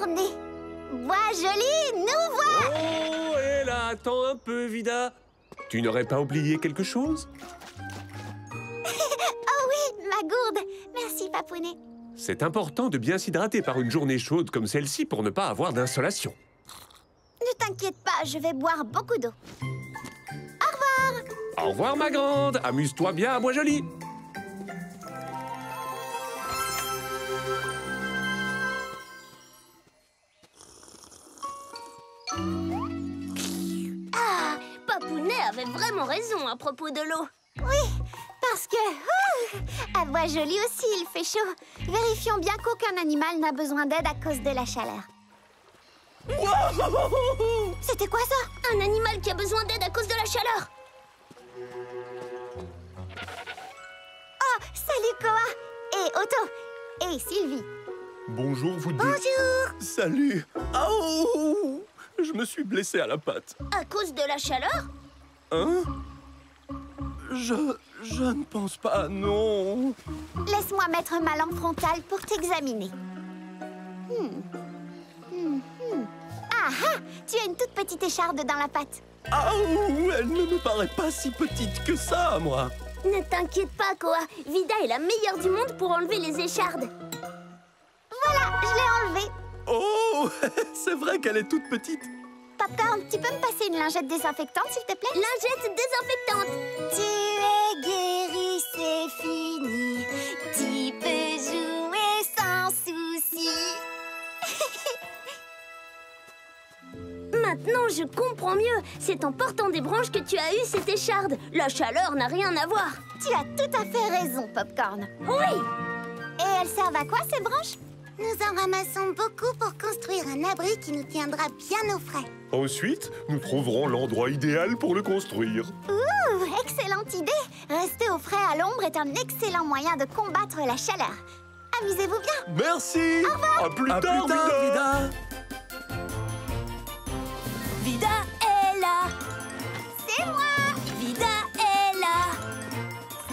journée. Bois joli, nous voilà. Oh, hé là, attends un peu, Vida. Tu n'aurais pas oublié quelque chose? Oh oui, ma gourde. Merci, Papounet. C'est important de bien s'hydrater par une journée chaude comme celle-ci pour ne pas avoir d'insolation. Ne t'inquiète pas, je vais boire beaucoup d'eau. Au revoir. Au revoir, ma grande. Amuse-toi bien à Bois joli. Ah, Papounet avait vraiment raison à propos de l'eau. Oui, parce que... à Bois joli aussi, il fait chaud. Vérifions bien qu'aucun animal n'a besoin d'aide à cause de la chaleur. Wow! C'était quoi ça? Un animal qui a besoin d'aide à cause de la chaleur. Oh, salut Koa. Et Otto. Et Sylvie. Bonjour, vous deux. Bonjour. Salut! Aouh! Je me suis blessé à la patte. À cause de la chaleur? Hein? Je ne pense pas, non. Laisse-moi mettre ma lampe frontale pour t'examiner. Ah ah! Tu as une toute petite écharde dans la patte. Aouh! Elle ne me paraît pas si petite que ça, moi. Ne t'inquiète pas, Koa. Vida est la meilleure du monde pour enlever les échardes. Voilà, je l'ai enlevée. Oh! C'est vrai qu'elle est toute petite. Popcorn, tu peux me passer une lingette désinfectante, s'il te plaît? Lingette désinfectante. Tu es guéri, c'est fini. Tu peux jouer sans souci. Maintenant, je comprends mieux. C'est en portant des branches que tu as eu cette écharde. La chaleur n'a rien à voir. Tu as tout à fait raison, Popcorn. Oui. Et elles servent à quoi, ces branches? Nous en ramassons beaucoup pour construire un abri qui nous tiendra bien au frais. Ensuite, nous trouverons l'endroit idéal pour le construire. Ouh, excellente idée! Rester au frais à l'ombre est un excellent moyen de combattre la chaleur. Amusez-vous bien! Merci! Au revoir! À plus À tard, plus tard, Vida. Vida! Vida est là. C'est moi! Vida est là.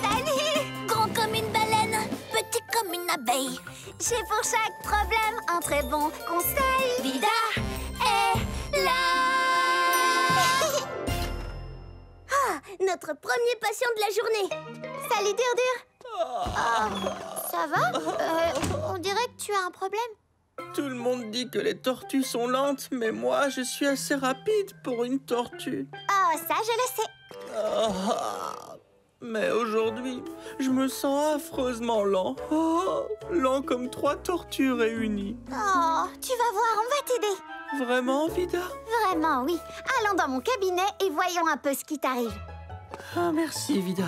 Salut! Grand comme une baleine, petit comme une abeille. J'ai pour chaque problème un très bon conseil. Vida est là. Ah, notre premier patient de la journée. Salut, Dur-Dur! Ça va? On dirait que tu as un problème. Tout le monde dit que les tortues sont lentes, mais moi, je suis assez rapide pour une tortue. Oh, ça, je le sais. Ah, mais aujourd'hui, je me sens affreusement lent. Oh, lent comme 3 tortues réunies. Oh, tu vas voir, on va t'aider. Vraiment, Vida? Vraiment, oui. Allons dans mon cabinet et voyons un peu ce qui t'arrive. Ah, merci, Vida.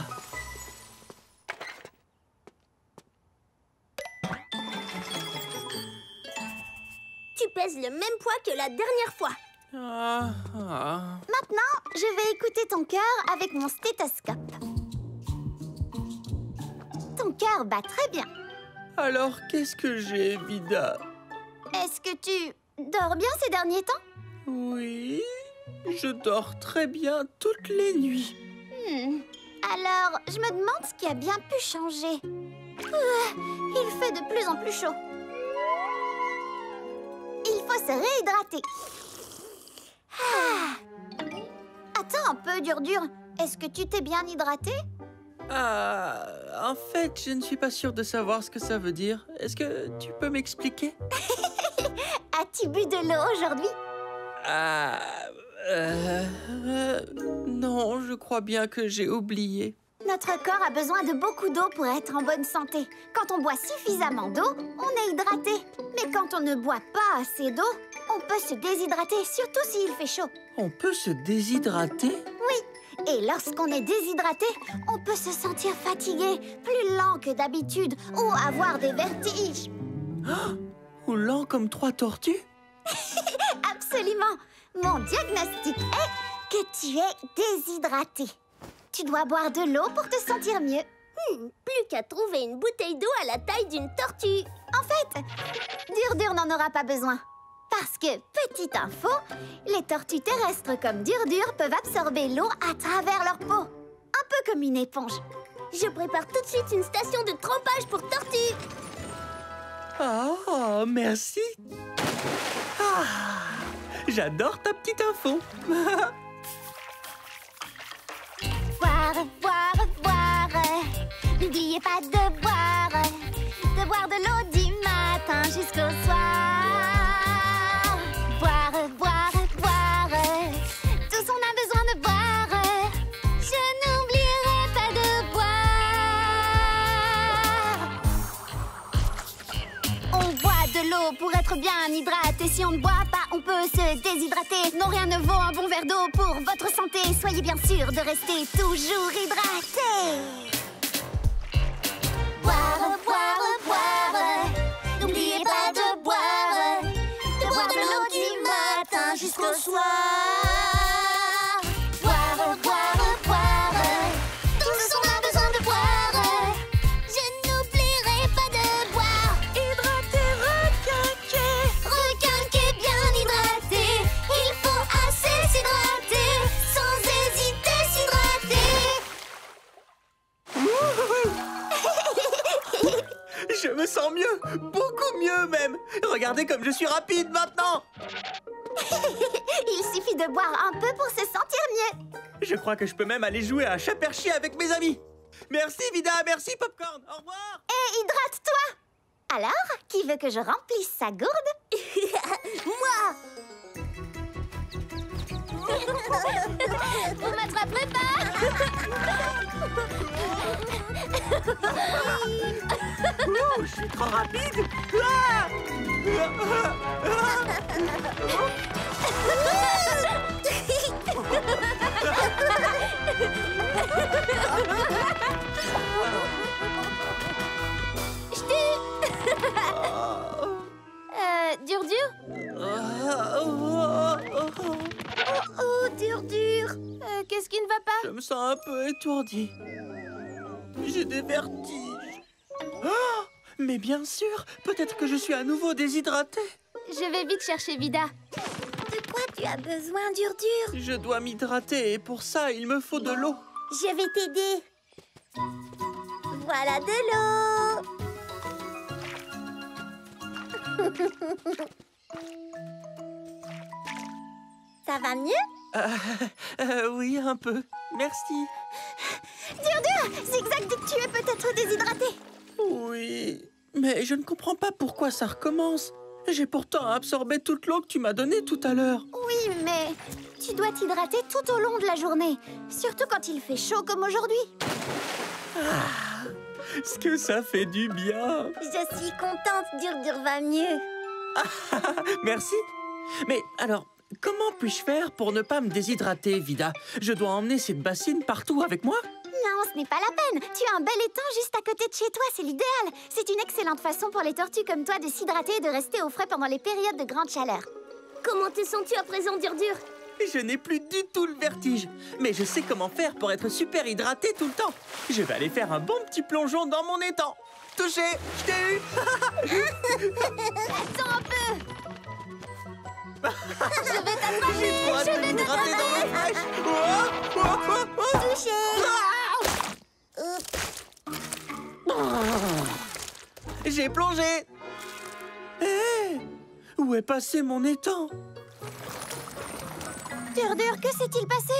Tu pèses le même poids que la dernière fois. Maintenant, je vais écouter ton cœur avec mon stéthoscope. Ton cœur bat très bien. Alors, qu'est-ce que j'ai, Vida? Est-ce que tu dors bien ces derniers temps? Oui, je dors très bien toutes les nuits. Alors, je me demande ce qui a bien pu changer. Il fait de plus en plus chaud. Il faut se réhydrater. Attends un peu, Dur-Dur. Est-ce que tu t'es bien hydraté? Ah, en fait, je ne suis pas sûre de savoir ce que ça veut dire. Est-ce que tu peux m'expliquer? As-tu bu de l'eau aujourd'hui? Non, je crois bien que j'ai oublié. Notre corps a besoin de beaucoup d'eau pour être en bonne santé. Quand on boit suffisamment d'eau, on est hydraté. Mais quand on ne boit pas assez d'eau, on peut se déshydrater, surtout s'il fait chaud. On peut se déshydrater? Oui, et lorsqu'on est déshydraté, on peut se sentir fatigué, plus lent que d'habitude, ou avoir des vertiges. Ou lent comme 3 tortues? Absolument. Mon diagnostic est que tu es déshydraté. Tu dois boire de l'eau pour te sentir mieux. Plus qu'à trouver une bouteille d'eau à la taille d'une tortue. En fait, Dur-Dur n'en aura pas besoin. Parce que, petite info, les tortues terrestres comme Dur-Dur peuvent absorber l'eau à travers leur peau. Un peu comme une éponge. Je prépare tout de suite une station de trempage pour tortues. Ah, merci. J'adore ta petite info. Boire, boire, boire. N'oubliez pas de boire. De boire de l'eau du matin jusqu'au soir. Boire, boire, boire. Tous on a besoin de boire. Je n'oublierai pas de boire. On boit de l'eau pour être bien hydraté. Si on ne boit pas, on peut se déshydrater. Non, rien ne vaut un bon verre d'eau pour votre santé. Soyez bien sûr de rester toujours hydraté. Boire, boire, boire. N'oubliez pas de boire. De boire de l'eau du matin jusqu'au soir. Boire, boire, boire. Tous on a besoin de boire. Je n'oublierai pas de boire. Hydraté, requinqué. Requinqué, bien hydraté. Il faut assez s'hydrater. Sans hésiter, s'hydrater. Je me sens mieux, beaucoup mieux même. Regardez comme je suis rapide maintenant. Il suffit de boire un peu pour se sentir mieux. Je crois que je peux même aller jouer à chat-perchier avec mes amis. Merci Vida, merci Popcorn, au revoir. Et hydrate-toi. Alors, qui veut que je remplisse sa gourde? Moi! Vous m'attraperez pas? Ouh, je suis trop rapide. Ah Dur dur? Oh, dur dur. Qu'est-ce qui ne va pas? Je me sens un peu étourdi. J'ai des vertiges. Ah, mais bien sûr, peut-être que je suis à nouveau déshydraté. Je vais vite chercher Vida. De quoi tu as besoin, dur dur? Je dois m'hydrater et pour ça, il me faut de l'eau. Je vais t'aider. Voilà de l'eau. Ça va mieux? Oui, un peu. Merci. Dur dur, Zigzag dit que tu es peut-être déshydraté. Oui, mais je ne comprends pas pourquoi ça recommence. J'ai pourtant absorbé toute l'eau que tu m'as donnée tout à l'heure. Oui, mais tu dois t'hydrater tout au long de la journée. Surtout quand il fait chaud comme aujourd'hui. Ce que ça fait du bien. Je suis contente, dur dur va mieux. Merci. Mais alors, comment puis-je faire pour ne pas me déshydrater, Vida? Je dois emmener cette bassine partout avec moi? Non, ce n'est pas la peine. Tu as un bel étang juste à côté de chez toi, c'est l'idéal. C'est une excellente façon pour les tortues comme toi de s'hydrater et de rester au frais pendant les périodes de grande chaleur. Comment t'es senti à présent, dur dur? Je n'ai plus du tout le vertige. Mais je sais comment faire pour être super hydraté tout le temps. Je vais aller faire un bon petit plongeon dans mon étang. Touché, je t'ai eu. Attends un peu. Je vais t'attraper. J'ai trop hâte de m'hydrater dans l'eau fraîche. Touché. J'ai plongé. Hé, où est passé mon étang? Dur dur, que s'est-il passé?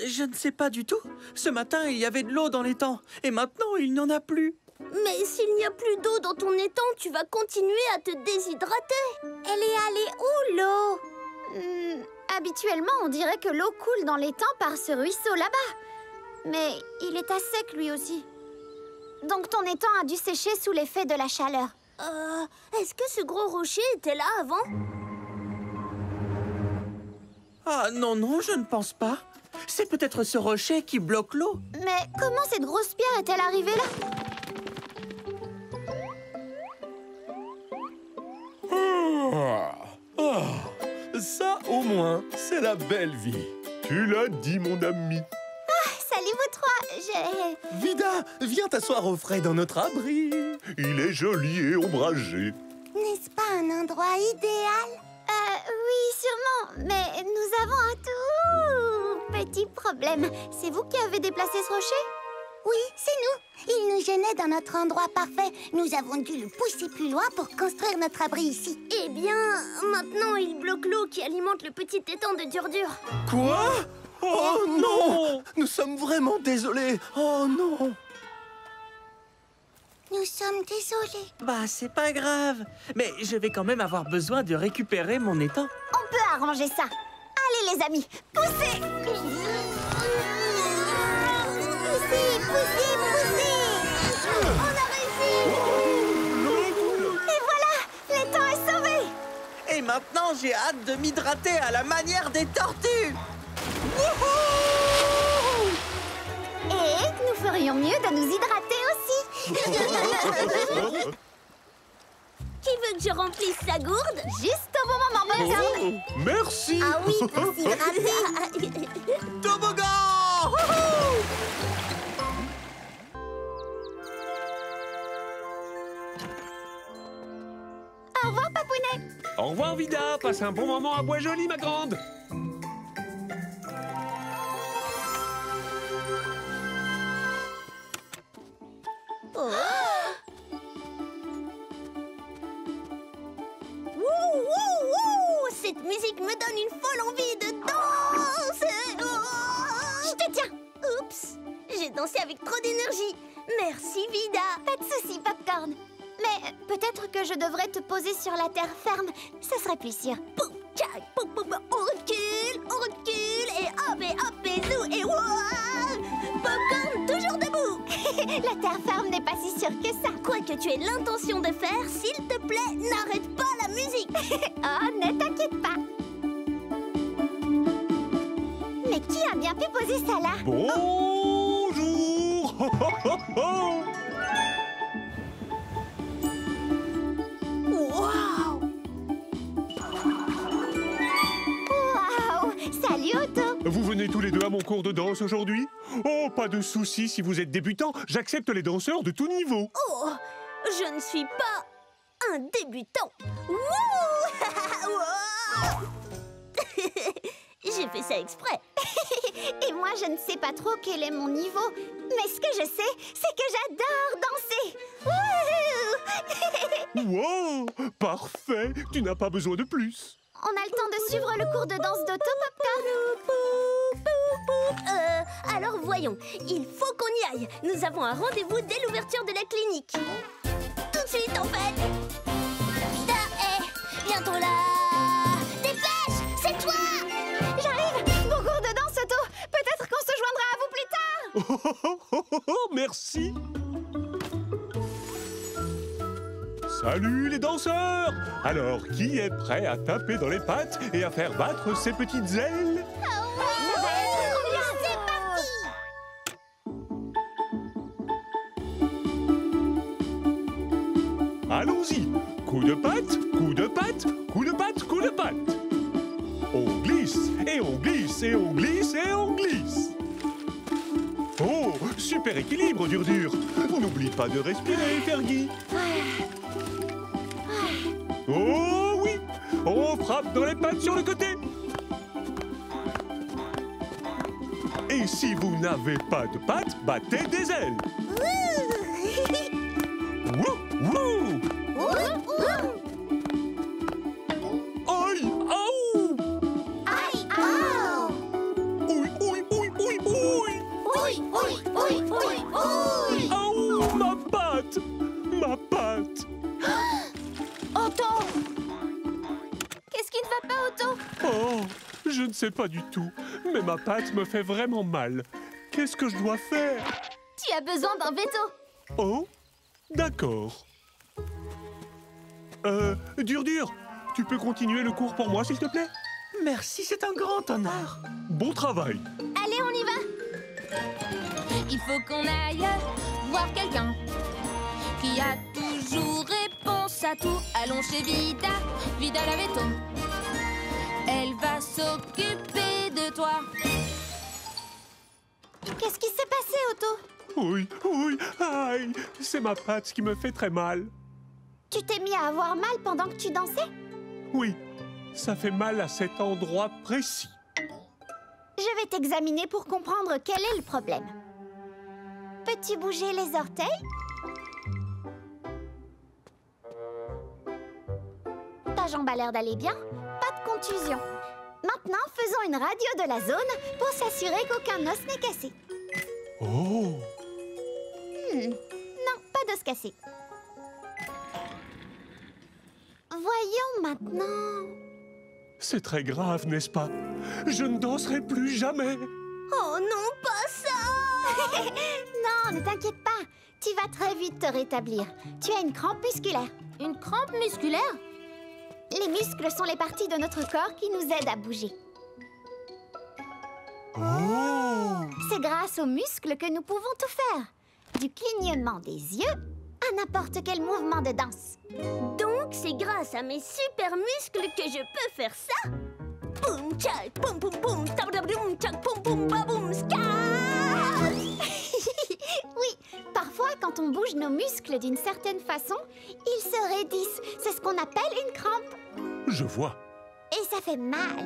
Je ne sais pas du tout. Ce matin, il y avait de l'eau dans l'étang. Et maintenant, il n'y en a plus. Mais s'il n'y a plus d'eau dans ton étang, tu vas continuer à te déshydrater. Elle est allée où, l'eau? Habituellement, on dirait que l'eau coule dans l'étang par ce ruisseau là-bas. Mais il est à sec, lui aussi. Donc ton étang a dû sécher sous l'effet de la chaleur. Est-ce que ce gros rocher était là avant? Ah non, non, je ne pense pas. C'est peut-être ce rocher qui bloque l'eau. Mais comment cette grosse pierre est-elle arrivée là? Ça, au moins, c'est la belle vie. Tu l'as dit, mon ami. Salut vous trois, Vida, viens t'asseoir au frais dans notre abri. Il est joli et ombragé. N'est-ce pas un endroit idéal? Oui, sûrement, mais nous avons un tout petit problème. C'est vous qui avez déplacé ce rocher? Oui, c'est nous. Il nous nous gênait dans notre endroit parfait. Nous avons dû le pousser plus loin pour construire notre abri ici. Eh bien, maintenant il bloque l'eau qui alimente le petit étang de Dur-Dur. Quoi? Oh non! Nous sommes vraiment désolés. Oh non! Nous sommes désolés. Bah, c'est pas grave. Mais je vais quand même avoir besoin de récupérer mon étang. On peut arranger ça. Allez les amis, poussez! Poussez, poussez, poussez! On a réussi! Et voilà, l'étang est sauvé! Et maintenant, j'ai hâte de m'hydrater à la manière des tortues. Et nous ferions mieux de nous hydrater aussi. Qui veut que je remplisse sa gourde? Juste au bon moment, Buckthorn. Merci. Ah oui, pour s'hydrater. Toboggan! Au revoir, Papounet. Au revoir, Vida. Passe un bon moment à Bois-Joli, ma grande. Cette musique me donne une folle envie de danser. Je te tiens. Oups, j'ai dansé avec trop d'énergie. Merci, Vida. Pas de soucis, Popcorn. Mais peut-être que je devrais te poser sur la terre ferme. Ce serait plus sûr. Pouf, tchac, pouf, pouf, on recule, et hop, et zou, et wouah! Popcorn, toujours debout. La terre ferme n'est pas si sûre que ça. Quoi que tu aies l'intention de faire, s'il te plaît, n'arrête pas la musique. Oh, ne t'inquiète pas. Mais qui a bien pu poser ça là? Bonjour. Waouh! Waouh! Salut, Otto. Vous venez tous les deux à mon cours de danse aujourd'hui? Oh, pas de souci si vous êtes débutant. J'accepte les danseurs de tout niveau. Oh, je ne suis pas un débutant. Wouh! J'ai fait ça exprès. Et moi, je ne sais pas trop quel est mon niveau. Mais ce que je sais, c'est que j'adore danser. Wouhou! Wow, parfait. Tu n'as pas besoin de plus. On a le temps de suivre le cours de danse d'Otto, Popcorn? Alors voyons, il faut qu'on y aille. Nous avons un rendez-vous dès l'ouverture de la clinique. Tout de suite, en fait. Vida est bientôt là. Dépêche, c'est toi. J'arrive. Bon cours de danse, Otto. Peut-être qu'on se joindra à vous plus tard. Merci. Salut les danseurs. Alors, qui est prêt à taper dans les pattes et à faire battre ses petites ailes? Ça va être trop bien. C'est parti. Allons-y. Coup de patte, coup de patte, coup de patte, coup de patte. On glisse, et on glisse, et on glisse, et on glisse. Oh, super équilibre, Dur-Dur. N'oublie pas de respirer, Fergie. Oh oui, on frappe dans les pattes sur le côté. Et si vous n'avez pas de pattes, battez des ailes. Wouh, wouh. Aïe, aouh. Aïe, oh. Ouïe, ouïe, ouïe, ouïe, ouïe. Oui, oui, oui, oui, oui. Aouh, ma patte, ma patte. Otto! Qu'est-ce qui ne va pas, Otto? Oh, je ne sais pas du tout, mais ma patte me fait vraiment mal. Qu'est-ce que je dois faire? Tu as besoin d'un veto. Oh, d'accord. Dur-Dur, tu peux continuer le cours pour moi, s'il te plaît? Merci, c'est un grand honneur. Bon travail. Allez, on y va. Il faut qu'on aille voir quelqu'un qui a toujours réponse à tout. Allons chez Vida, Vida la veto. Elle va s'occuper de toi. Qu'est-ce qui s'est passé, Otto? Oui, oui, aïe, c'est ma patte qui me fait très mal. Tu t'es mis à avoir mal pendant que tu dansais? Oui, ça fait mal à cet endroit précis. Je vais t'examiner pour comprendre quel est le problème. Peux-tu bouger les orteils? Ta jambe a l'air d'aller bien. Pas de contusion. Maintenant, faisons une radio de la zone pour s'assurer qu'aucun os n'est cassé. Oh! Non, pas d'os cassé. Voyons maintenant. C'est très grave, n'est-ce pas? Je ne danserai plus jamais. Oh non, pas ça! Non, ne t'inquiète pas. Tu vas très vite te rétablir. Tu as une crampe musculaire. Une crampe musculaire? Les muscles sont les parties de notre corps qui nous aident à bouger. Oh! C'est grâce aux muscles que nous pouvons tout faire. Du clignement des yeux à n'importe quel mouvement de danse. Donc, c'est grâce à mes super muscles que je peux faire ça? Boum, tchak, boum, boum, boum, tabadaboum, tchak, boum, boum, baboum, ska! Oui, parfois quand on bouge nos muscles d'une certaine façon, ils se raidissent. C'est ce qu'on appelle une crampe. Je vois. Et ça fait mal.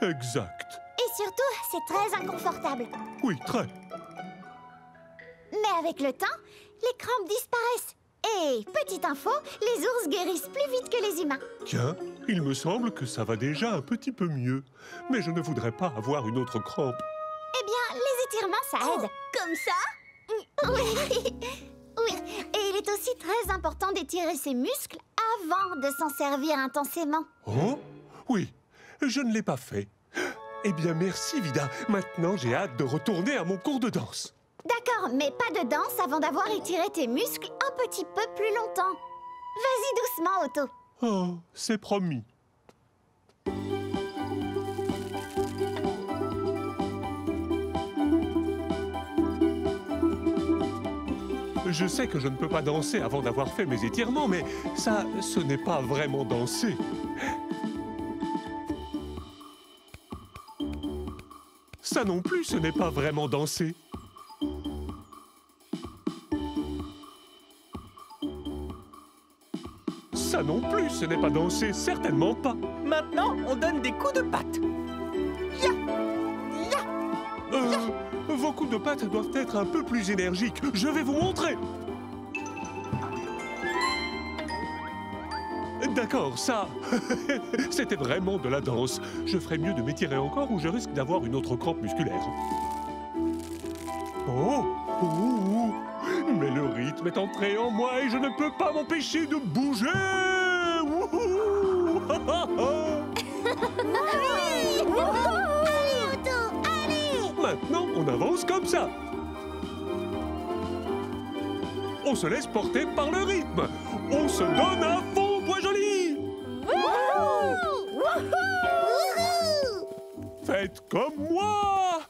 Exact. Et surtout, c'est très inconfortable. Oui, très. Mais avec le temps, les crampes disparaissent. Et, petite info, les ours guérissent plus vite que les humains. Tiens, il me semble que ça va déjà un petit peu mieux. Mais je ne voudrais pas avoir une autre crampe. Eh bien, les étirements, ça aide. Comme ça? Oui. Oui, et il est aussi très important d'étirer ses muscles avant de s'en servir intensément. Oh? Oui, je ne l'ai pas fait. Eh bien, merci, Vida. Maintenant, j'ai hâte de retourner à mon cours de danse. D'accord, mais pas de danse avant d'avoir étiré tes muscles un petit peu plus longtemps. Vas-y doucement, Otto. Oh, c'est promis. Je sais que je ne peux pas danser avant d'avoir fait mes étirements, mais ça, ce n'est pas vraiment danser. Ça non plus, ce n'est pas vraiment danser. Ça non plus, ce n'est pas danser, certainement pas. Maintenant, on donne des coups de patte. Ya! Ya! Vos coups de patte doivent être un peu plus énergiques. Je vais vous montrer. D'accord, ça, c'était vraiment de la danse. Je ferais mieux de m'étirer encore ou je risque d'avoir une autre crampe musculaire. Oh, ouh, mais le rythme est entré en moi et je ne peux pas m'empêcher de bouger. Wouhou. Allez, Otto, allez! Maintenant, on avance comme ça. On se laisse porter par le rythme. On se donne à fond, Bois Joli. Faites comme moi.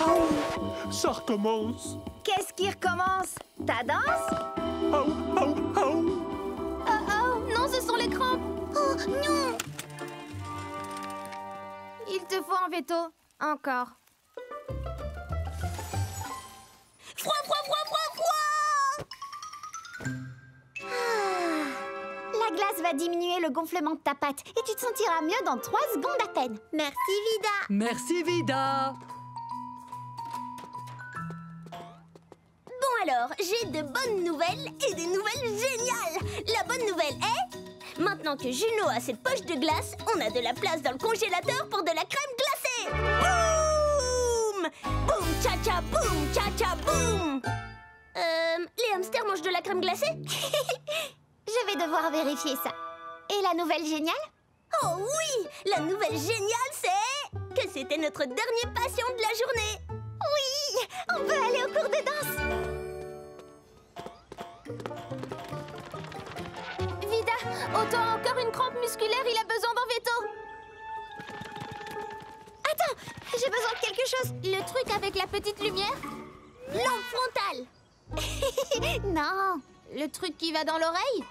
Aouh, ça recommence. Qu'est-ce qui recommence? Ta danse? Aouh, aouh, aouh. Oh, non, ce sont les crampes. Oh, non! Il te faut un veto. Encore. Froid, froid, froid, froid, froid! La glace va diminuer le gonflement de ta patte et tu te sentiras mieux dans 3 secondes à peine. Merci, Vida. Merci, Vida. Bon alors, j'ai de bonnes nouvelles et des nouvelles géniales. La bonne nouvelle est... Maintenant que Juno a cette poche de glace, on a de la place dans le congélateur pour de la crème glacée. Boum! Boum, cha-cha, boum, cha-cha, boum! Les hamsters mangent de la crème glacée? Je vais devoir vérifier ça. Et la nouvelle géniale? Oh oui! La nouvelle géniale, c'est... que c'était notre dernière passion de la journée. Oui! On peut aller au cours de danse. Vida, Otto a encore une crampe musculaire, il a besoin d'un veto. Attends, j'ai besoin de quelque chose. Le truc avec la petite lumière? Lampe frontale. Non. Le truc qui va dans l'oreille?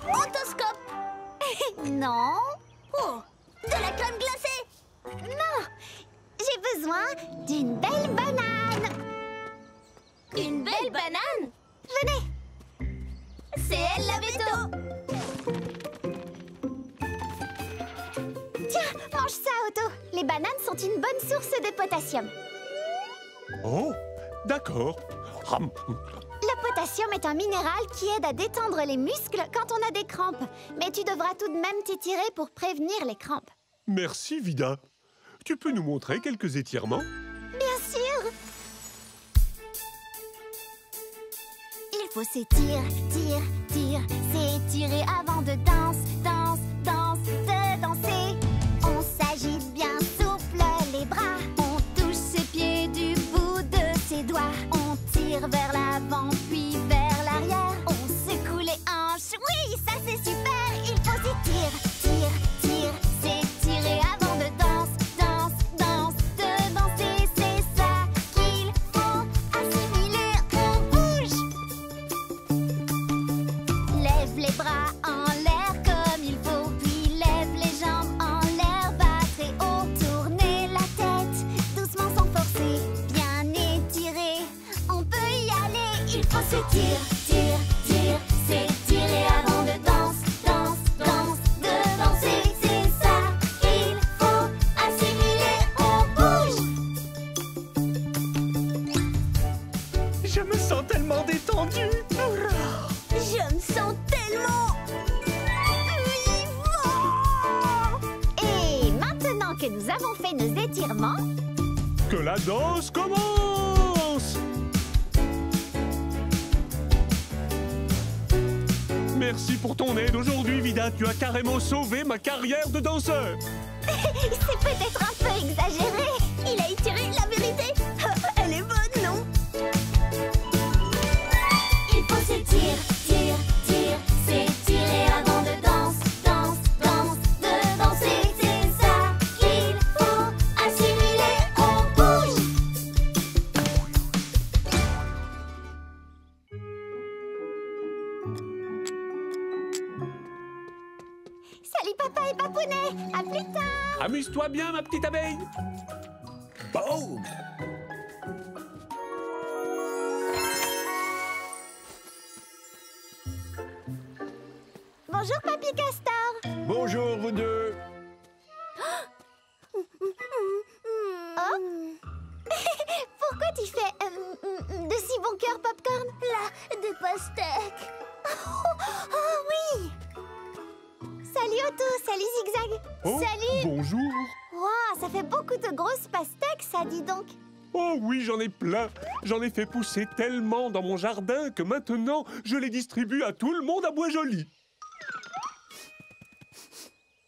Otoscope. Non. Oh, de la crème glacée. Non. J'ai besoin d'une belle banane. Une belle banane. Venez. C'est elle la veto. Tiens, mange ça, Otto. Les bananes sont une bonne source de potassium. Oh, d'accord. Le potassium est un minéral qui aide à détendre les muscles quand on a des crampes. Mais tu devras tout de même t'étirer pour prévenir les crampes. Merci, Vida. Tu peux nous montrer quelques étirements? Bien sûr. Il faut s'étirer, s'étirer avant de de danser. On s'agite bien souple les bras. On touche ses pieds du bout de ses doigts. On tire vers l'avant puis vers l'arrière. On secoue les hanches, oui, ça c'est super. Il faut s'étirer, s'étirer avant de danser. C'est ça qu'il faut assimiler. On bouge. Lève les bras en l'air comme il faut, puis lève les jambes en l'air, bas très haut. Tournez la tête, doucement sans forcer, bien étirer. On peut y aller, il faut s'étirer, s'étirer avant de danser. C'est ça qu'il faut assimiler. On bouge. Je me sens tellement détendu. Je me sens tellement vivant. Et maintenant que nous avons fait nos étirements, Que la danse commence! Merci pour ton aide aujourd'hui, Vida. Tu as carrément sauvé ma carrière de danseur. c'est peut-être un peu exagéré. Il a étiré la vérité. Elle est bonne, non? Il faut s'étirer, s'étirer avant de danser. C'est ça qu'il faut assimiler. On bouge. Salut papa et papounet. À plus tard. Amuse-toi bien, ma petite abeille. Boum! Bonjour papy castor. Bonjour, vous deux. Oh. Pourquoi tu fais de si bon cœur, Popcorn? Là, des pastèques. Oh oui. Salut Otto, salut Zigzag. Oh, Salut. bonjour. Wow, ça fait beaucoup de grosses pastèques, ça, dis donc. Oh oui, j'en ai plein. J'en ai fait pousser tellement dans mon jardin que maintenant, je les distribue à tout le monde à Bois-Joli.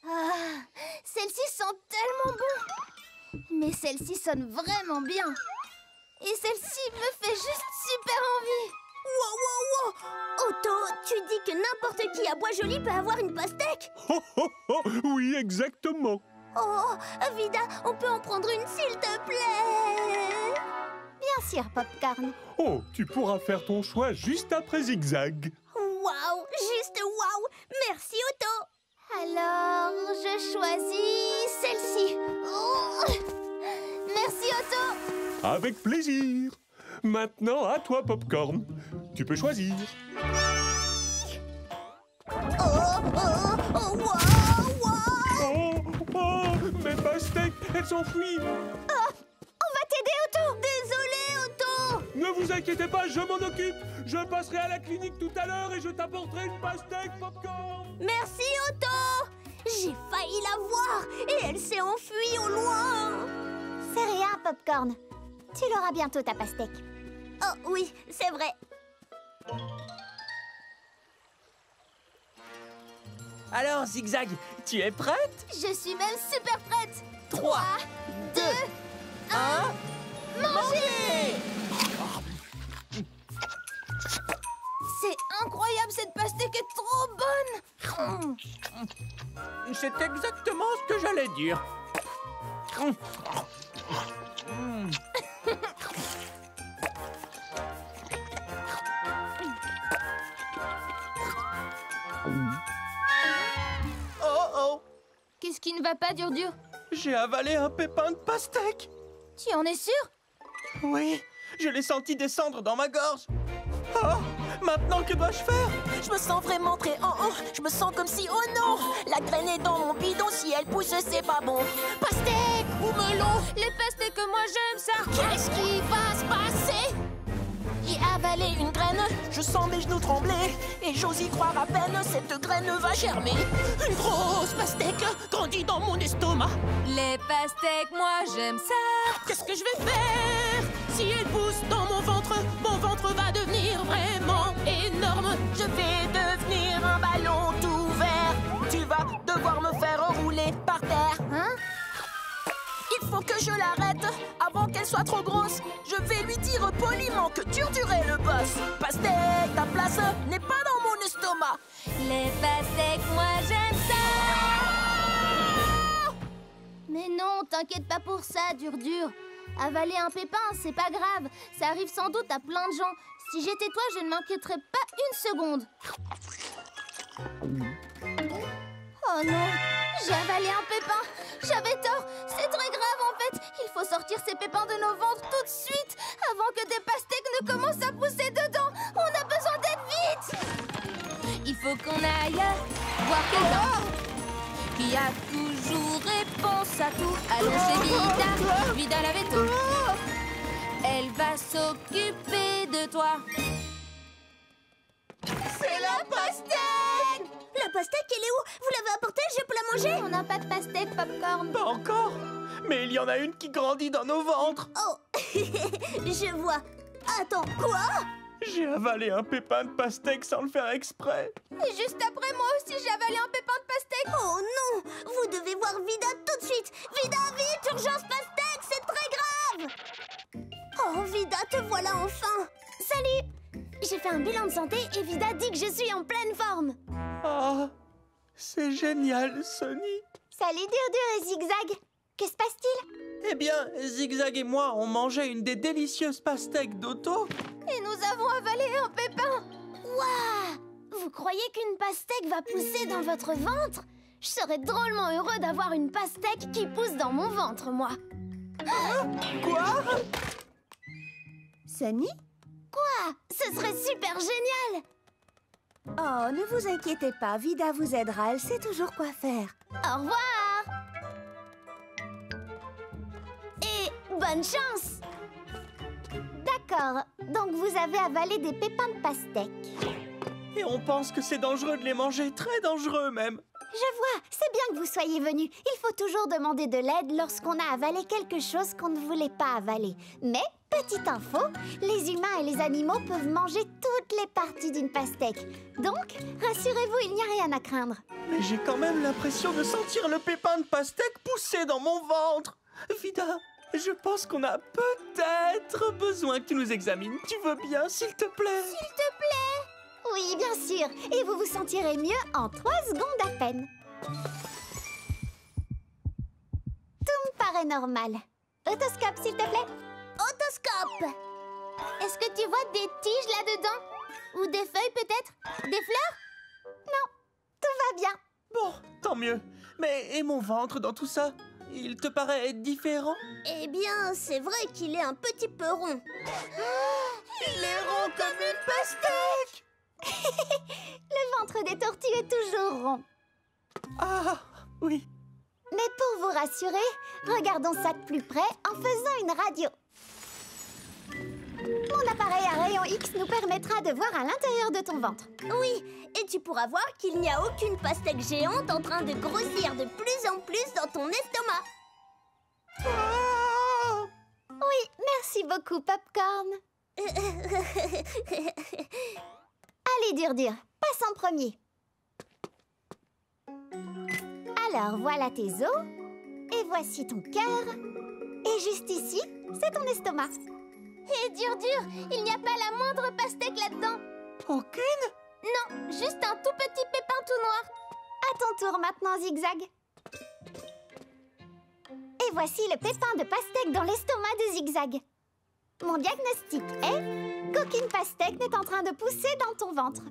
Ah, celles-ci sont tellement bonnes. Mais celle-ci sonne vraiment bien. Et celle-ci me fait juste super envie. Wow. Otto, tu dis que n'importe qui à Bois-Joli peut avoir une pastèque? Oui, exactement. Oh, Vida, on peut en prendre une, s'il te plaît? Bien sûr, Popcorn. Oh, tu pourras faire ton choix juste après Zigzag. Waouh, juste waouh. Merci, Otto. Alors, je choisis celle-ci. Oh. Merci, Otto. Avec plaisir. Maintenant, à toi, Popcorn. Tu peux choisir. Waouh. Oh, mes pastèques, elles s'enfuient. On va t'aider, Otto. Désolé, Otto. Ne vous inquiétez pas, je m'en occupe. Je passerai à la clinique tout à l'heure et je t'apporterai une pastèque, Popcorn. Merci, Otto. J'ai failli la voir et elle s'est enfuie au loin. C'est rien, Popcorn. Tu l'auras bientôt, ta pastèque. Oh oui, c'est vrai. Alors, Zigzag, tu es prête? Je suis même super prête. 3, 2, 1... Manger! C'est incroyable, cette pastèque est trop bonne. C'est exactement ce que j'allais dire. Oh, Qu'est-ce qui ne va pas, Dur Dur? j'ai avalé un pépin de pastèque. Tu en es sûr? Oui, je l'ai senti descendre dans ma gorge. Oh, maintenant que dois-je faire? Je me sens vraiment très haut. Je me sens comme si, oh non, la graine est dans mon bidon. Si elle pousse, c'est pas bon. Pastèque ou melon? Les pastèques, moi j'aime ça. Qu'est-ce qui va se passer? Et Je sens mes genoux trembler et j'ose y croire à peine, cette graine va germer. Une grosse pastèque grandit dans mon estomac. Les pastèques, moi j'aime ça. Qu'est-ce que je vais faire si elle pousse dans mon ventre va devenir vraiment énorme. Je vais devenir un ballon tout vert. Tu vas devoir me faire rouler par terre. Hein? Il faut que je l'arrête avant qu'elle soit trop grosse. Je vais lui dire poliment que Durdur est le boss. Pastèque, ta place n'est pas dans mon estomac. Les pastèques, moi j'aime ça. Mais non, t'inquiète pas pour ça, Durdur. Avaler un pépin, c'est pas grave. Ça arrive sans doute à plein de gens. Si j'étais toi, je ne m'inquiéterais pas une seconde. Oh non, j'ai avalé un pépin. J'avais tort, c'est très grave en fait. Il faut sortir ces pépins de nos ventres tout de suite, avant que des pastèques ne commencent à pousser dedans. On a besoin d'aide vite. Il faut qu'on aille voir quelqu'un qui a toujours réponse à tout. Allons chez Vida, Vida la veto. Elle va s'occuper de toi. C'est la pastèque. La pastèque, elle est où? Vous l'avez apportée? Je peux la manger? On n'a pas de pastèque, Popcorn. Pas encore. Mais il y en a une qui grandit dans nos ventres. Oh, je vois. Attends, quoi? J'ai avalé un pépin de pastèque sans le faire exprès. Et juste après, moi aussi, j'ai avalé un pépin de pastèque. Oh non! Vous devez voir Vida tout de suite! Vida, vite! Urgence pastèque! C'est très grave! Oh, Vida, te voilà enfin! Salut! J'ai fait un bilan de santé et Vida dit que je suis en pleine forme! Ah, c'est génial, Sony. Salut Durdur et Zigzag! Que se passe-t-il? Eh bien, Zigzag et moi, on mangeait une des délicieuses pastèques d'Otto. Et nous avons avalé un pépin. Waouh! Vous croyez qu'une pastèque va pousser dans votre ventre? Je serais drôlement heureux d'avoir une pastèque qui pousse dans mon ventre, moi! Quoi? Sonny? Quoi? Ce serait super génial! Oh, ne vous inquiétez pas, Vida vous aidera, elle sait toujours quoi faire. Au revoir! Et bonne chance! D'accord, donc vous avez avalé des pépins de pastèque. Et on pense que c'est dangereux de les manger, très dangereux même. Je vois, c'est bien que vous soyez venus. Il faut toujours demander de l'aide lorsqu'on a avalé quelque chose qu'on ne voulait pas avaler. Mais, petite info, les humains et les animaux peuvent manger toutes les parties d'une pastèque. Donc, rassurez-vous, il n'y a rien à craindre. Mais j'ai quand même l'impression de sentir le pépin de pastèque pousser dans mon ventre. Vida, je pense qu'on a peut-être besoin que tu nous examines. Tu veux bien, s'il te plaît? S'il te plaît? Oui, bien sûr. Et vous vous sentirez mieux en 3 secondes à peine. Tout me paraît normal. Otoscope, s'il te plaît. Otoscope! Est-ce que tu vois des tiges là-dedans? Ou des feuilles peut-être? Des fleurs? Non, tout va bien. Bon, tant mieux. Mais et mon ventre dans tout ça? Il te paraît différent? Eh bien, c'est vrai qu'il est un petit peu rond. Il est rond comme une pastèque! Le ventre des tortues est toujours rond. Ah, oui. Mais pour vous rassurer, regardons ça de plus près en faisant une radio. Mon appareil à rayon X nous permettra de voir à l'intérieur de ton ventre. Oui, et tu pourras voir qu'il n'y a aucune pastèque géante en train de grossir de plus en plus dans ton estomac. Ah! Oui, merci beaucoup, Popcorn. Allez, Durdur, passe en premier. Alors, voilà tes os. Et voici ton cœur. Et juste ici, c'est ton estomac. Et Durdur, il n'y a pas la moindre pastèque là-dedans. Aucune? Non, juste un tout petit pépin tout noir. À ton tour maintenant, Zigzag. Et voici le pépin de pastèque dans l'estomac de Zigzag. Mon diagnostic est qu'aucune pastèque n'est en train de pousser dans ton ventre.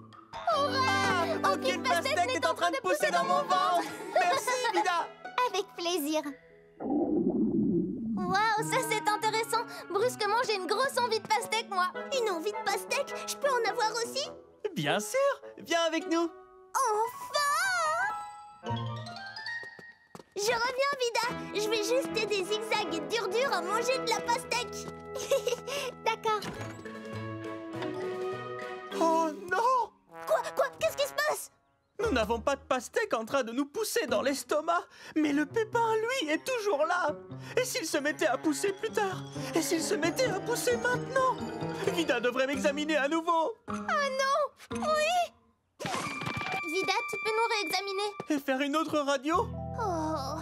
Hurrah! Aucune pastèque n'est en train de pousser dans mon ventre. Merci, Vida. Avec plaisir. Waouh, ça c'est intéressant. Brusquement, j'ai une grosse envie de pastèque, moi. Une envie de pastèque? Je peux en avoir aussi? Bien sûr. Viens avec nous. Enfin! Je reviens, Vida. Je vais juste aider Zigzag et Durdur à manger de la pastèque. D'accord. Oh, Nous n'avons pas de pastèque en train de nous pousser dans l'estomac. Mais le pépin, lui, est toujours là. Et s'il se mettait à pousser plus tard? Et s'il se mettait à pousser maintenant? Vida devrait m'examiner à nouveau. Oh non! Oui! Vida, tu peux nous réexaminer? Et faire une autre radio? Oh,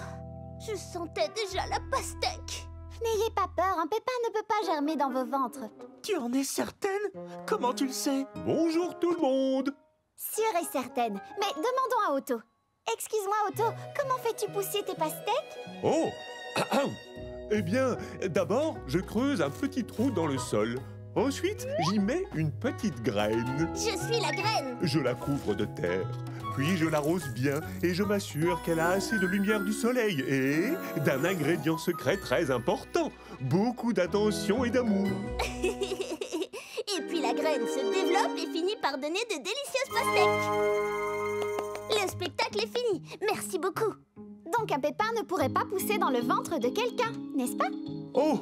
je sentais déjà la pastèque. N'ayez pas peur, un pépin ne peut pas germer dans vos ventres. Tu en es certaine? Comment tu le sais? Bonjour tout le monde. Sûre et certaine. Mais demandons à Otto. Excuse-moi Otto, comment fais-tu pousser tes pastèques? Oh. Eh bien, d'abord, je creuse un petit trou dans le sol. Ensuite, j'y mets une petite graine. Je suis la graine. Je la couvre de terre. Puis je l'arrose bien et je m'assure qu'elle a assez de lumière du soleil et d'un ingrédient secret très important. Beaucoup d'attention et d'amour. Et puis la graine se développe et finit par donner de délicieuses pastèques. Le spectacle est fini. Merci beaucoup. Donc un pépin ne pourrait pas pousser dans le ventre de quelqu'un, n'est-ce pas? Oh,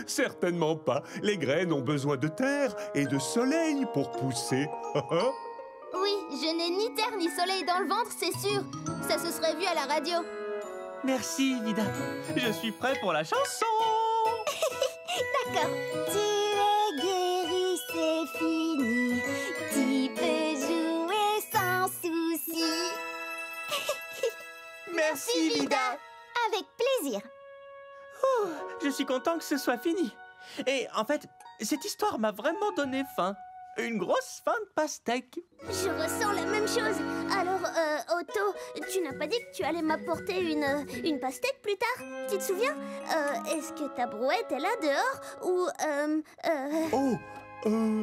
certainement pas. Les graines ont besoin de terre et de soleil pour pousser. Oui, je n'ai ni terre ni soleil dans le ventre, c'est sûr. Ça se serait vu à la radio. Merci, Vida. Je suis prêt pour la chanson. D'accord. Tu es guéri, c'est fini. Tu peux jouer sans souci. Merci, Vida. Avec plaisir. Je suis content que ce soit fini. Et en fait, cette histoire m'a vraiment donné faim. Une grosse faim de pastèque. Je ressens la même chose. Alors, Otto, tu n'as pas dit que tu allais m'apporter une pastèque plus tard? Tu te souviens? Est-ce que ta brouette est là dehors? Ou,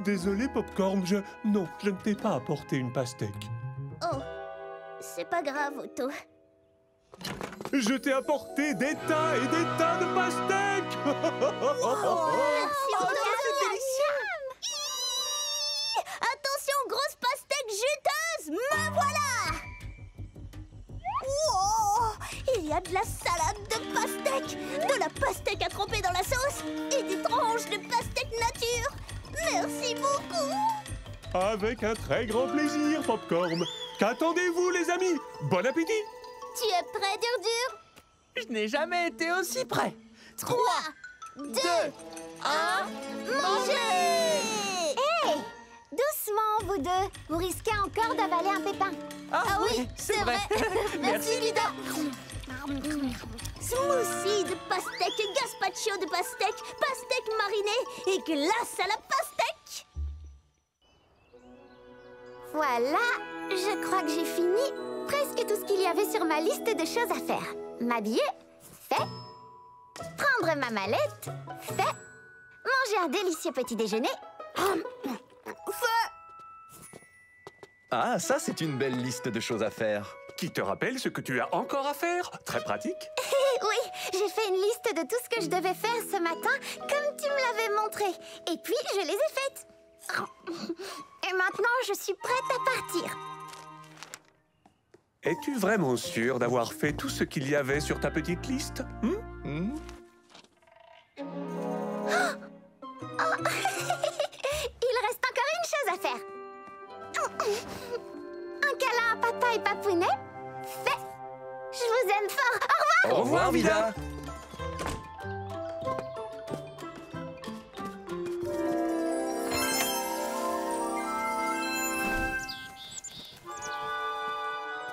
Désolé, Popcorn, Non, je ne t'ai pas apporté une pastèque. Oh, c'est pas grave, Otto. Je t'ai apporté des tas et des tas de pastèques. Merci, Otto. c'est délicieux. Attention, grosse pastèque juteuse, me voilà! Wow! Il y a de la salade de pastèque, de la pastèque à tremper dans la sauce et des tranches de pastèque nature. Merci beaucoup! Avec un très grand plaisir, Popcorn. Qu'attendez-vous, les amis? Bon appétit! Tu es prêt, Dur? Je n'ai jamais été aussi prêt. 3, 2, 1, mangez! Hé! Doucement, vous deux. Vous risquez encore d'avaler un pépin. Ah oui, c'est vrai. Merci, Vida. Smoothie de pastèque, gazpacho de pastèque, pastèque marinée et glace à la pastèque. Voilà, je crois que j'ai fini presque tout ce qu'il y avait sur ma liste de choses à faire. M'habiller, fait. Prendre ma mallette, fait. Manger un délicieux petit déjeuner, Ah, ça, c'est une belle liste de choses à faire. Qui te rappelle ce que tu as encore à faire? Très pratique. Oui, j'ai fait une liste de tout ce que je devais faire ce matin, comme tu me l'avais montré. Et puis, je les ai faites. Et maintenant, je suis prête à partir. Es-tu vraiment sûr d'avoir fait tout ce qu'il y avait sur ta petite liste? Il reste encore une chose à faire. Un câlin à papa et papounet, fait. Je vous aime fort. Au revoir. Au revoir, Vida.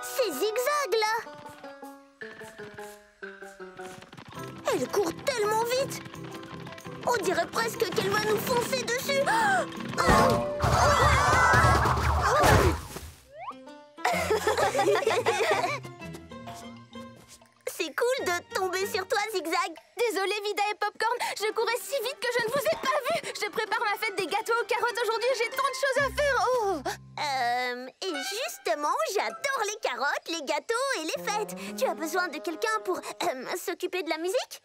C'est Zigzag, là. Elle court tellement vite. On dirait presque qu'elle va nous foncer dessus. C'est cool de tomber sur toi, Zigzag. Désolée, Vida et Popcorn, je courais si vite que je ne vous ai pas vu. Je prépare ma fête des gâteaux aux carottes aujourd'hui, j'ai tant de choses à faire. Oh. Et justement, j'adore les carottes, les gâteaux et les fêtes. Tu as besoin de quelqu'un pour s'occuper de la musique?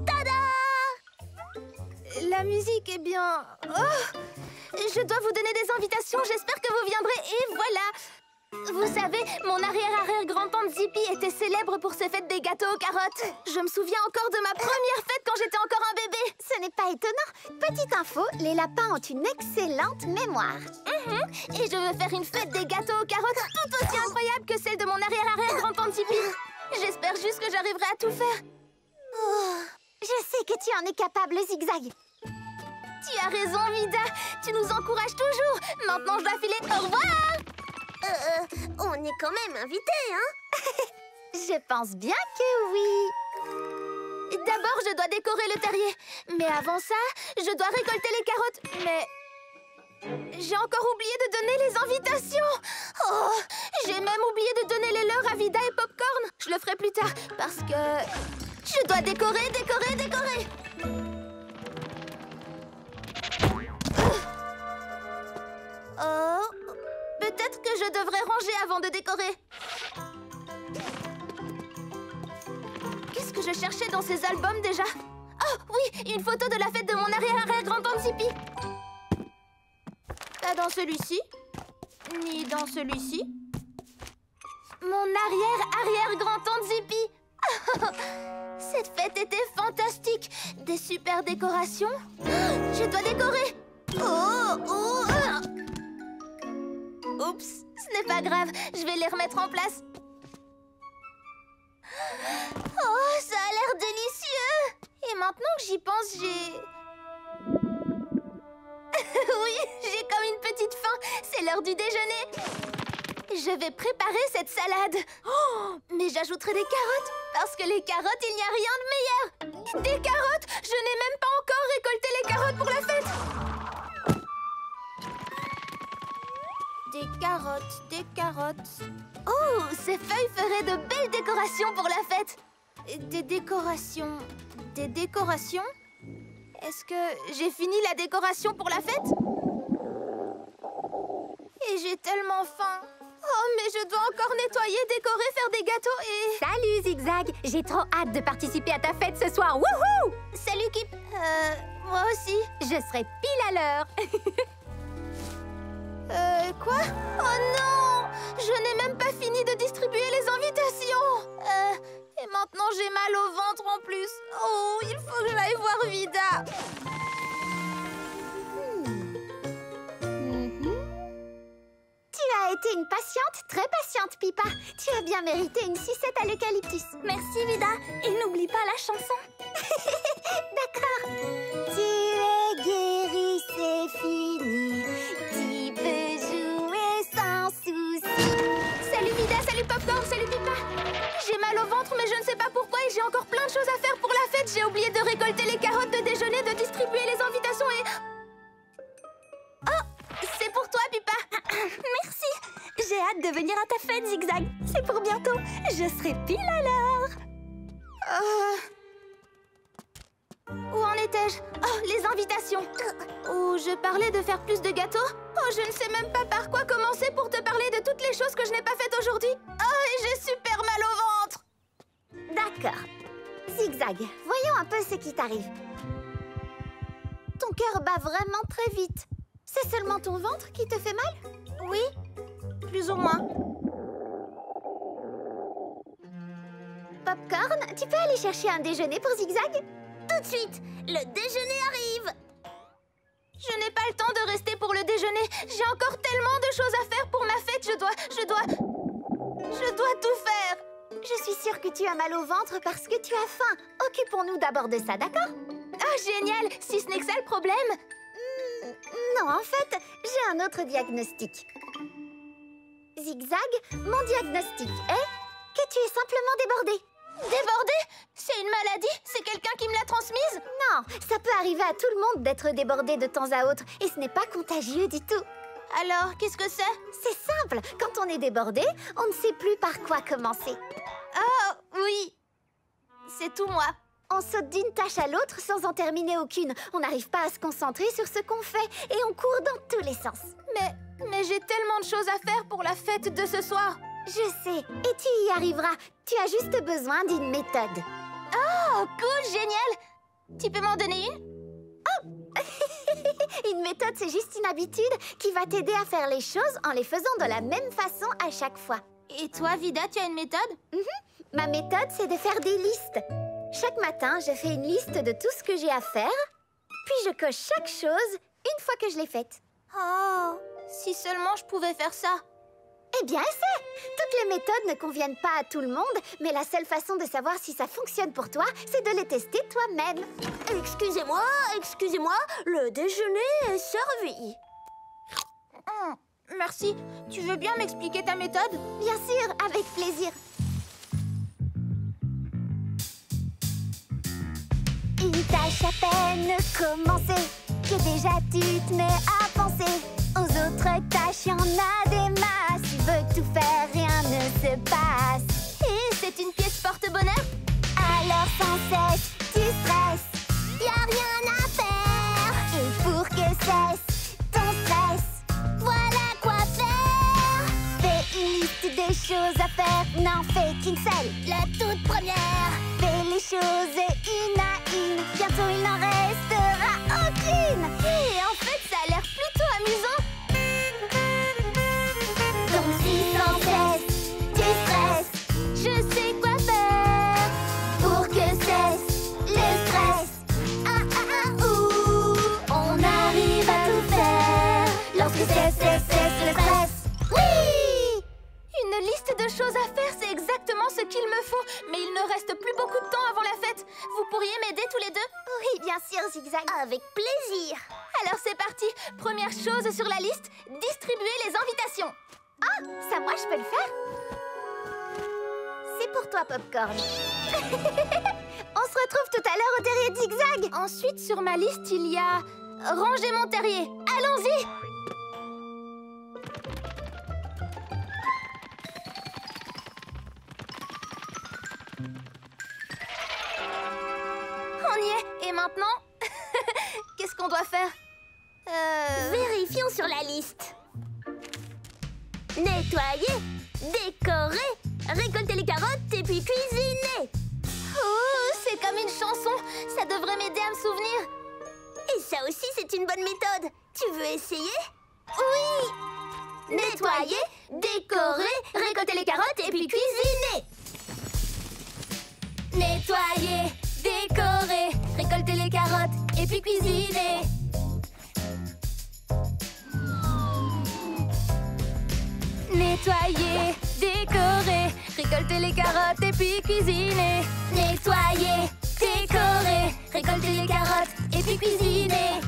Tada! La musique, eh bien... Oh, je dois vous donner des invitations, j'espère que vous viendrez, et voilà. Vous savez, mon arrière-arrière-grand-tante Zippy était célèbre pour ses fêtes des gâteaux aux carottes. Je me souviens encore de ma première fête quand j'étais encore un bébé. Ce n'est pas étonnant. Petite info, les lapins ont une excellente mémoire. Et je veux faire une fête des gâteaux aux carottes tout aussi incroyable que celle de mon arrière-arrière-grand-tante Zippy. J'espère juste que j'arriverai à tout faire. Je sais que tu en es capable, Zigzag. Tu as raison, Vida. Tu nous encourages toujours. Maintenant, je dois filer. Au revoir. On est quand même invités, hein? Je pense bien que oui. D'abord, je dois décorer le terrier. Mais avant ça, je dois récolter les carottes. Mais j'ai encore oublié de donner les invitations. Oh, j'ai même oublié de donner les leurs à Vida et Popcorn. Je le ferai plus tard parce que je dois décorer. Oh, peut-être que je devrais ranger avant de décorer. Qu'est-ce que je cherchais dans ces albums déjà? Oh oui, une photo de la fête de mon arrière-arrière-grand-tante Zippy. Pas dans celui-ci, ni dans celui-ci. Mon arrière-arrière-grand-tante Zippy. Cette fête était fantastique. Des super décorations. Je dois décorer. Oups, ce n'est pas grave. Je vais les remettre en place. Oh, ça a l'air délicieux. Et maintenant que j'y pense, j'ai... Oui, j'ai comme une petite faim. C'est l'heure du déjeuner. Je vais préparer cette salade. Oh, mais j'ajouterai des carottes. Parce que les carottes, il n'y a rien de meilleur. Des carottes? Je n'ai même pas encore récolté les carottes pour la fête. Des carottes. Oh, ces feuilles feraient de belles décorations pour la fête. Des décorations? Est-ce que j'ai fini la décoration pour la fête? Et j'ai tellement faim. Oh, mais je dois encore nettoyer, décorer, faire des gâteaux et... Salut, Zigzag. J'ai trop hâte de participer à ta fête ce soir. Wouhou! Salut, Kip. Moi aussi. Je serai pile à l'heure. Quoi? Oh non! Je n'ai même pas fini de distribuer les invitations. Et maintenant, j'ai mal au ventre en plus. Oh, il faut que j'aille voir Vida. Tu as été une patiente, très patiente, Pipa. Tu as bien mérité une sucette à l'eucalyptus. Merci, Vida. Et n'oublie pas la chanson. D'accord. Tu es guérie, c'est fini. Tu peux jouer sans souci. Salut, Vida. Salut, Popcorn. Salut, Pipa. J'ai mal au ventre, mais je ne sais pas pourquoi et j'ai encore plein de choses à faire pour la fête. J'ai oublié de récolter les carottes de déjeuner, de distribuer les invitations et... Oh, c'est pour toi, Pipa. Merci. J'ai hâte de venir à ta fête, Zigzag. C'est pour bientôt. Je serai pile à l'heure. Où en étais-je? Oh, les invitations. Oh, je parlais de faire plus de gâteaux. Oh, je ne sais même pas par quoi commencer pour te parler de toutes les choses que je n'ai pas faites aujourd'hui. Oh, et j'ai super mal au ventre. D'accord. Zigzag, voyons un peu ce qui t'arrive. Ton cœur bat vraiment très vite. C'est seulement ton ventre qui te fait mal? Oui, plus ou moins. Popcorn, tu peux aller chercher un déjeuner pour Zigzag? Tout de suite, le déjeuner arrive. Je n'ai pas le temps de rester pour le déjeuner. J'ai encore tellement de choses à faire pour ma fête. Je dois tout faire. Je suis sûre que tu as mal au ventre parce que tu as faim. Occupons-nous d'abord de ça, d'accord? Oh, génial! Si ce n'est que ça le problème. Non, en fait, j'ai un autre diagnostic. Zigzag, mon diagnostic est que tu es simplement débordé. Débordé? C'est une maladie? C'est quelqu'un qui me l'a transmise? Non, ça peut arriver à tout le monde d'être débordé de temps à autre et ce n'est pas contagieux du tout. Alors, qu'est-ce que c'est? C'est simple, quand on est débordé, on ne sait plus par quoi commencer. Oh, oui. C'est tout moi. On saute d'une tâche à l'autre sans en terminer aucune. On n'arrive pas à se concentrer sur ce qu'on fait et on court dans tous les sens. Mais j'ai tellement de choses à faire pour la fête de ce soir. Je sais, et tu y arriveras. Tu as juste besoin d'une méthode. Oh, cool, génial. Tu peux m'en donner une? Oh. Une méthode, c'est juste une habitude qui va t'aider à faire les choses en les faisant de la même façon à chaque fois. Et toi, Vida, tu as une méthode? Ma méthode, c'est de faire des listes. Chaque matin, je fais une liste de tout ce que j'ai à faire. Puis je coche chaque chose une fois que je l'ai faite. Oh, si seulement je pouvais faire ça. Eh bien, essaie! Toutes les méthodes ne conviennent pas à tout le monde, mais la seule façon de savoir si ça fonctionne pour toi, c'est de les tester toi-même. Excusez-moi, le déjeuner est servi. Merci. Tu veux bien m'expliquer ta méthode? Bien sûr, avec plaisir. Une tâche à peine commencée, que déjà tu te mets à penser aux autres tâches, y en a des masses. Tu veux tout faire, rien ne se passe. Et c'est une pièce porte-bonheur? Alors sans cesse, tu stresses. Y a rien à faire. Et pour que cesse ton stress, voilà quoi faire. Fais une liste des choses à faire, n'en fais qu'une seule, la toute première. Fais les choses une à une, bientôt il n'en restera aucune. Et en fait, ça a l'air plutôt amusant. Donc si sans cesse tu stresses, je sais quoi faire pour que cesse le stress. On arrive à tout faire lorsque cesse le stress. Oui! Une liste de choses à faire, c'est exactement ce qu'il me faut. Mais il ne reste plus beaucoup de temps avant la fête. Vous pourriez m'aider tous les deux? Oui, bien sûr, Zigzag. Avec plaisir. Alors c'est parti. Première chose sur la liste, distribuer les invitations. Ah, ça moi je peux le faire. C'est pour toi, Popcorn. On se retrouve tout à l'heure au terrier de Zigzag. Ensuite, sur ma liste, il y a ranger mon terrier. Allons-y! On y est. Et maintenant, qu'est-ce qu'on doit faire? Vérifions sur la liste. Nettoyer, décorer, récolter les carottes et puis cuisiner. Oh, c'est comme une chanson. Ça devrait m'aider à me souvenir. Et ça aussi, c'est une bonne méthode. Tu veux essayer? Oui! Nettoyer, décorer, récolter les carottes et puis cuisiner. Nettoyer, décorer, récolter les carottes et puis cuisiner. Nettoyer, décorer, récolter les carottes et puis cuisiner. Nettoyer, décorer, récolter les carottes et puis cuisiner.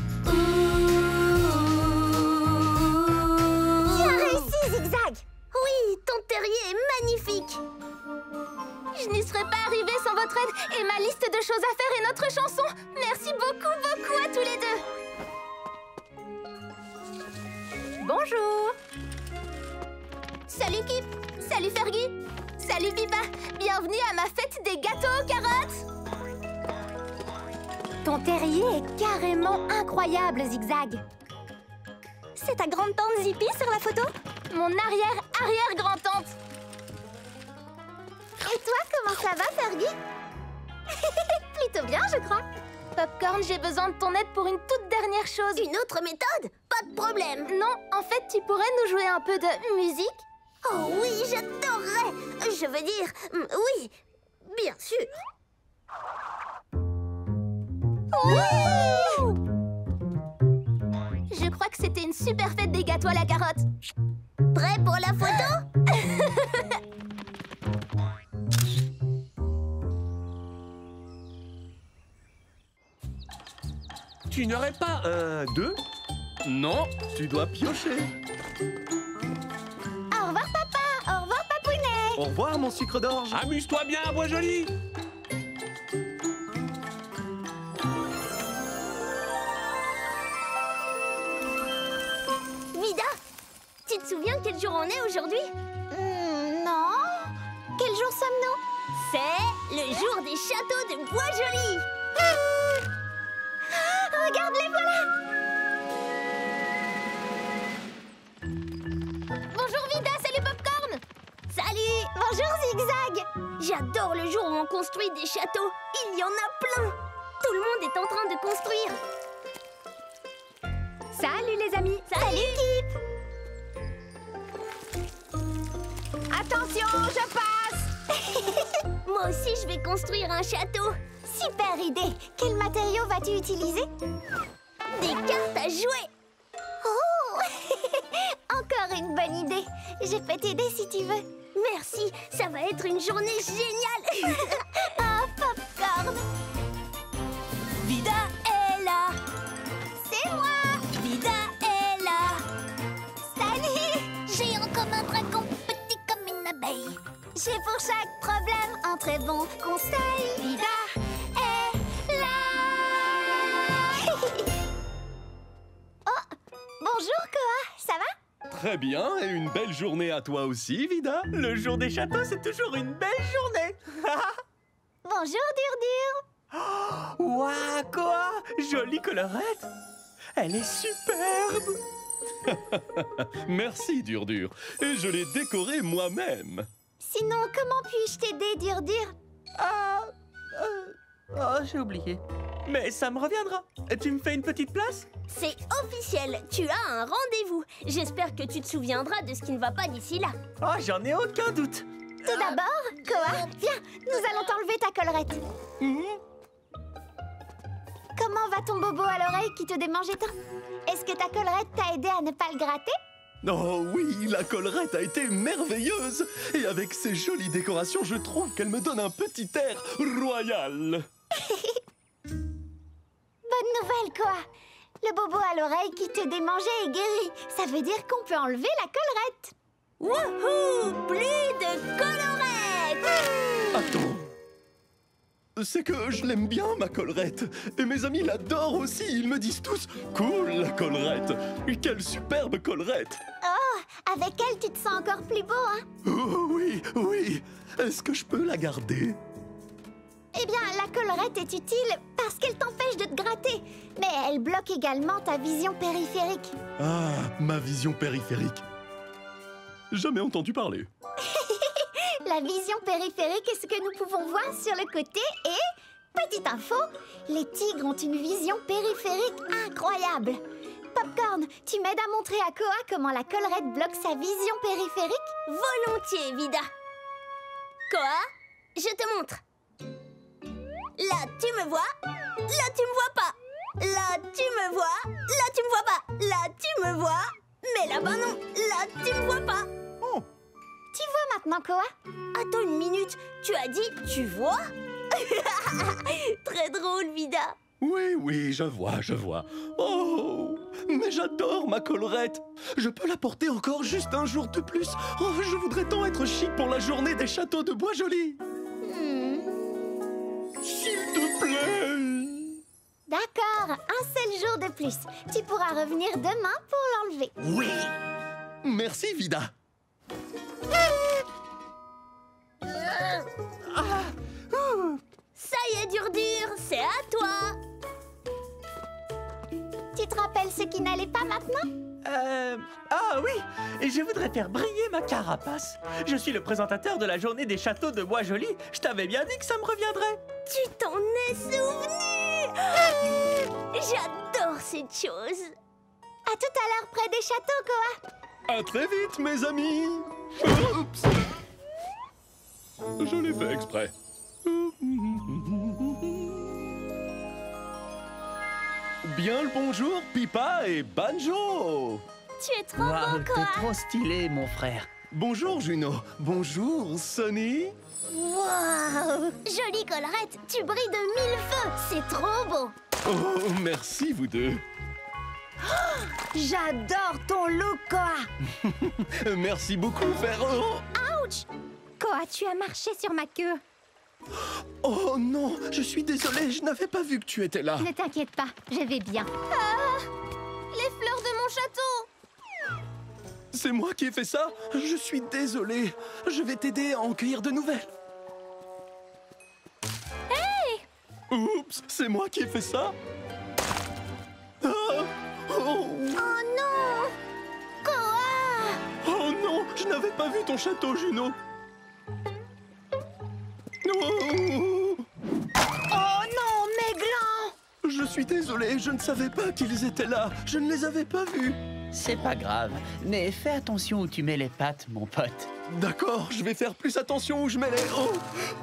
Tu as réussi, Zigzag. Oui, ton terrier est magnifique. Je n'y serais pas arrivée sans votre aide et ma liste de choses à faire et notre chanson. Merci beaucoup à tous les deux. Bonjour. Salut Kip. Salut Fergie. Salut Pipa. Bienvenue à ma fête des gâteaux aux carottes. Ton terrier est carrément incroyable, Zigzag. C'est ta grande-tante Zippy sur la photo? Mon arrière-arrière-grand-tante. Et toi, comment ça va, Fergie? Plutôt bien, je crois. Popcorn, j'ai besoin de ton aide pour une toute dernière chose. Une autre méthode? Pas de problème. Non, en fait, tu pourrais nous jouer un peu de musique? Oh oui, j'adorerais. Je veux dire, oui, bien sûr. Oui! Je crois que c'était une super fête des gâteaux à la carotte. Prêt pour la photo? Tu n'aurais pas un 2? Non, tu dois piocher. Au revoir, papa. Au revoir, papounet. Au revoir, mon sucre d'orge. Amuse-toi bien, Bois Joli. Vida, tu te souviens quel jour on est aujourd'hui? Non. Quel jour sommes-nous? C'est le jour des châteaux de Bois Joli. Regarde, les voilà. Bonjour Vida, salut Popcorn. Salut. Bonjour, Zigzag. J'adore le jour où on construit des châteaux. Il y en a plein. Tout le monde est en train de construire. Salut, les amis. Salut, Kip. Attention, je passe. Moi aussi, je vais construire un château. Super idée! Quel matériau vas-tu utiliser? Des cartes à jouer. Oh! Encore une bonne idée! Je peux t'aider si tu veux. Merci, ça va être une journée géniale. Oh, Popcorn! Vida est là. C'est moi! Vida est là. Salut! Géant comme un dragon, petit comme une abeille. J'ai pour chaque problème un très bon conseil. Vida est là! Oh! Bonjour, Koa! Ça va? Très bien, et une belle journée à toi aussi, Vida. Le jour des châteaux, c'est toujours une belle journée. Bonjour, Durdur! Ouah, quoi? Jolie collerette. Elle est superbe. Merci, Durdur. Et je l'ai décoré moi-même. Sinon, comment puis-je t'aider, Durdur? Oh, j'ai oublié. Mais ça me reviendra. Tu me fais une petite place? C'est officiel, tu as un rendez-vous. J'espère que tu te souviendras de ce qui ne va pas d'ici là. Oh, j'en ai aucun doute. Tout d'abord, Koa, viens, nous allons t'enlever ta collerette. Comment va ton bobo à l'oreille qui te démangeait tant? Est-ce que ta collerette t'a aidé à ne pas le gratter? Oh oui, la collerette a été merveilleuse. Et avec ces jolies décorations, je trouve qu'elle me donne un petit air royal. Bonne nouvelle, Koa. Le bobo à l'oreille qui te démangeait est guéri. Ça veut dire qu'on peut enlever la collerette. Wouhou! Plus de collerette! Attends. C'est que je l'aime bien, ma collerette. Et mes amis l'adorent aussi. Ils me disent tous « Cool, la collerette !» Quelle superbe collerette! Oh, avec elle, tu te sens encore plus beau, hein? Oh oui, oui. Est-ce que je peux la garder? Eh bien, la collerette est utile parce qu'elle t'empêche de te gratter. Mais elle bloque également ta vision périphérique. Ah, ma vision périphérique. Jamais entendu parler. La vision périphérique est ce que nous pouvons voir sur le côté et... Petite info, les tigres ont une vision périphérique incroyable. Popcorn, tu m'aides à montrer à Koa comment la collerette bloque sa vision périphérique? Volontiers, Vida. Koa, je te montre. Là, tu me vois. Là, tu me vois pas. Là, tu me vois. Là, tu me vois pas. Là, tu me vois. Mais là-bas, non. Là, tu me vois pas. Tu vois maintenant, Koa? Attends une minute. Tu as dit « tu vois » Très drôle, Vida. Oui, oui, je vois, je vois. Oh, mais j'adore ma collerette. Je peux la porter encore juste un jour de plus. Oh, je voudrais tant être chic pour la journée des châteaux de Bois-Joli. S'il te plaît. D'accord, un seul jour de plus. Tu pourras revenir demain pour l'enlever. Oui. Merci, Vida. Ça y est, Durdur, c'est à toi. Tu te rappelles ce qui n'allait pas maintenant? Ah oui, et je voudrais faire briller ma carapace. Je suis le présentateur de la journée des châteaux de Bois-Joli. Je t'avais bien dit que ça me reviendrait. Tu t'en es souvenu. J'adore cette chose. À tout à l'heure près des châteaux, Koa. À très vite, mes amis. Oups. Je l'ai fait exprès. Bien le bonjour, Pipa et Banjo. Tu es trop Waouh, beau, t'es Koa. trop stylé, mon frère. Bonjour, Juno. Bonjour, Sonny. Waouh, jolie collerette, tu brilles de mille feux. C'est trop beau. Oh, merci, vous deux. J'adore ton look, Koa. Merci beaucoup, Ferro. Ouch! Koa, tu as marché sur ma queue. Oh non, je suis désolé, je n'avais pas vu que tu étais là. Ne t'inquiète pas, je vais bien. Les fleurs de mon château. C'est moi qui ai fait ça. Je suis désolé. Je vais t'aider à en cueillir de nouvelles. Hey! Oups, c'est moi qui ai fait ça. Ah, oh. Oh non! Koa! Oh non, je n'avais pas vu ton château, Juno. Oh, Oh non, mes glands! je suis désolé, je ne savais pas qu'ils étaient là. Je ne les avais pas vus. C'est pas grave, mais fais attention où tu mets les pattes, mon pote. D'accord, je vais faire plus attention où je mets les... Oh,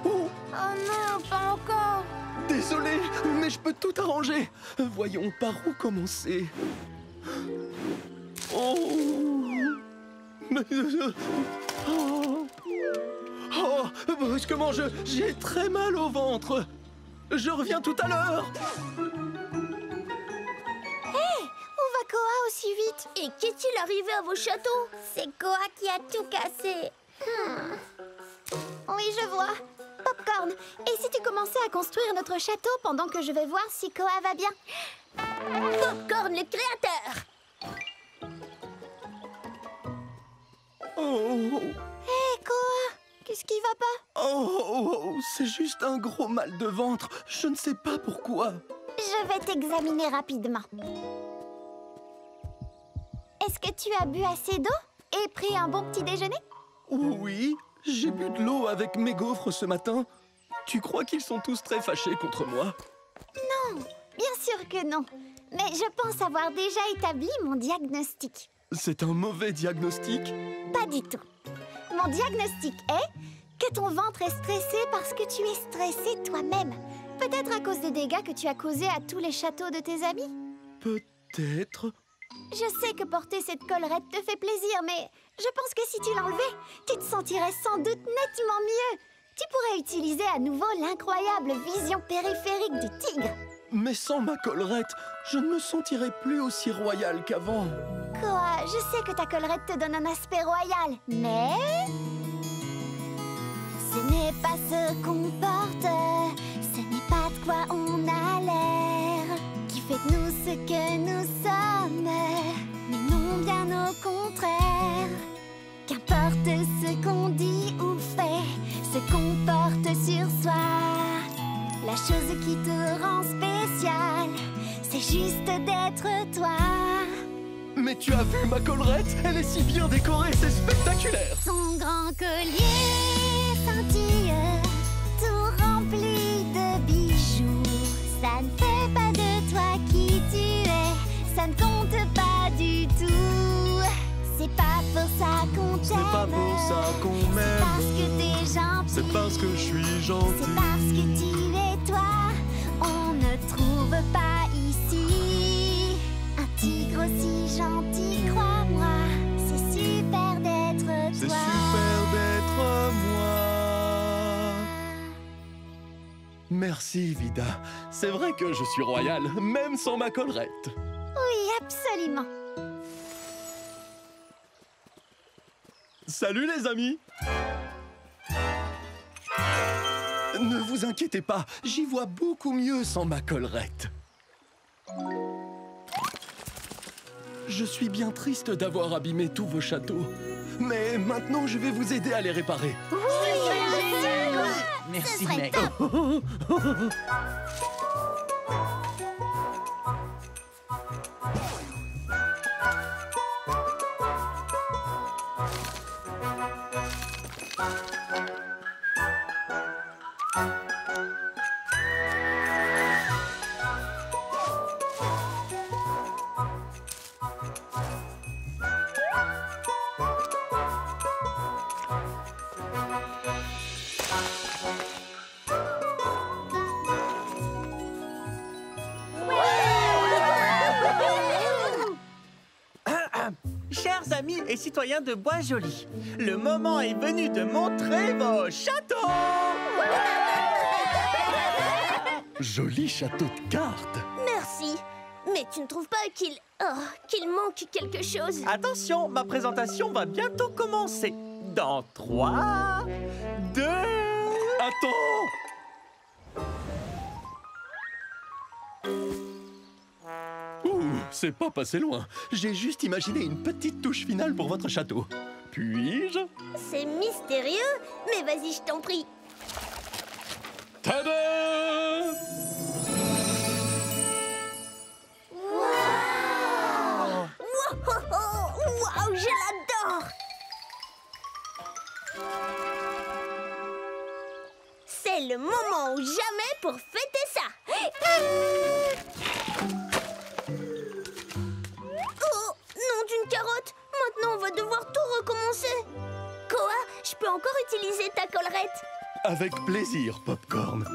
oh. Oh non, pas encore! Désolé, mais je peux tout arranger. Voyons par où commencer. Oh. Oh, brusquement, j'ai très mal au ventre. Je reviens tout à l'heure. Où va Koa aussi vite? Et qu'est-il arrivé à vos châteaux? C'est Koa qui a tout cassé. Oui, je vois. Popcorn, et si tu commençais à construire notre château pendant que je vais voir si Koa va bien? Popcorn, le créateur! Oh, Hé, Koa, qu'est-ce qui va pas? oh, c'est juste un gros mal de ventre. Je ne sais pas pourquoi. Je vais t'examiner rapidement. Est-ce que tu as bu assez d'eau et pris un bon petit déjeuner? Oui, j'ai bu de l'eau avec mes gaufres ce matin. Tu crois qu'ils sont tous très fâchés contre moi? Non, bien sûr que non. Mais je pense avoir déjà établi mon diagnostic. C'est un mauvais diagnostic? Pas du tout. Mon diagnostic est que ton ventre est stressé parce que tu es stressé toi-même. Peut-être à cause des dégâts que tu as causés à tous les châteaux de tes amis. Peut-être. Je sais que porter cette collerette te fait plaisir, mais je pense que si tu l'enlevais, tu te sentirais sans doute nettement mieux. Tu pourrais utiliser à nouveau l'incroyable vision périphérique du tigre. Mais sans ma collerette, je ne me sentirais plus aussi royal qu'avant. Koa, je sais que ta collerette te donne un aspect royal, mais... ce n'est pas ce qu'on porte, ce n'est pas de quoi on a l'air, qui fait de nous ce que nous sommes, mais non, bien au contraire. Qu'importe ce qu'on dit ou fait, ce qu'on porte sur soi, la chose qui te rend spécial, c'est juste d'être toi. Mais tu as vu ma collerette? Elle est si bien décorée, c'est spectaculaire! Son grand collier scintille, tout rempli de bijoux. Ça ne fait pas de toi qui tu es, ça ne compte pas du tout. C'est pas pour ça qu'on t'aime, C'est pas pour ça qu'on c'est m'aime. parce que t'es gentil, C'est parce que je suis gentil. c'est parce que tu es toi. On ne trouve pas ici un tigre aussi gentil, crois-moi. C'est super d'être toi. C'est super d'être moi. Merci, Vida. C'est vrai que je suis royal, même sans ma collerette. Oui, absolument. Salut les amis! Ne vous inquiétez pas, j'y vois beaucoup mieux sans ma collerette. Je suis bien triste d'avoir abîmé tous vos châteaux. Mais maintenant, je vais vous aider à les réparer. Merci, serait mec. top. Chers amis et citoyens de Bois-Joli, le moment est venu de montrer vos châteaux. Joli château de cartes. Merci. Mais tu ne trouves pas qu'il manque quelque chose? Attention, ma présentation va bientôt commencer. Dans 3, 2... Attends! Ouh, c'est pas passé loin. J'ai juste imaginé une petite touche finale pour votre château. Puis-je? C'est mystérieux, mais vas-y, je t'en prie. Tada! Waouh, je l'adore! C'est le moment ou jamais pour fêter ça! Oh, nom d'une carotte! Maintenant, on va devoir tout recommencer! Koa, je peux encore utiliser ta collerette? Avec plaisir, Popcorn.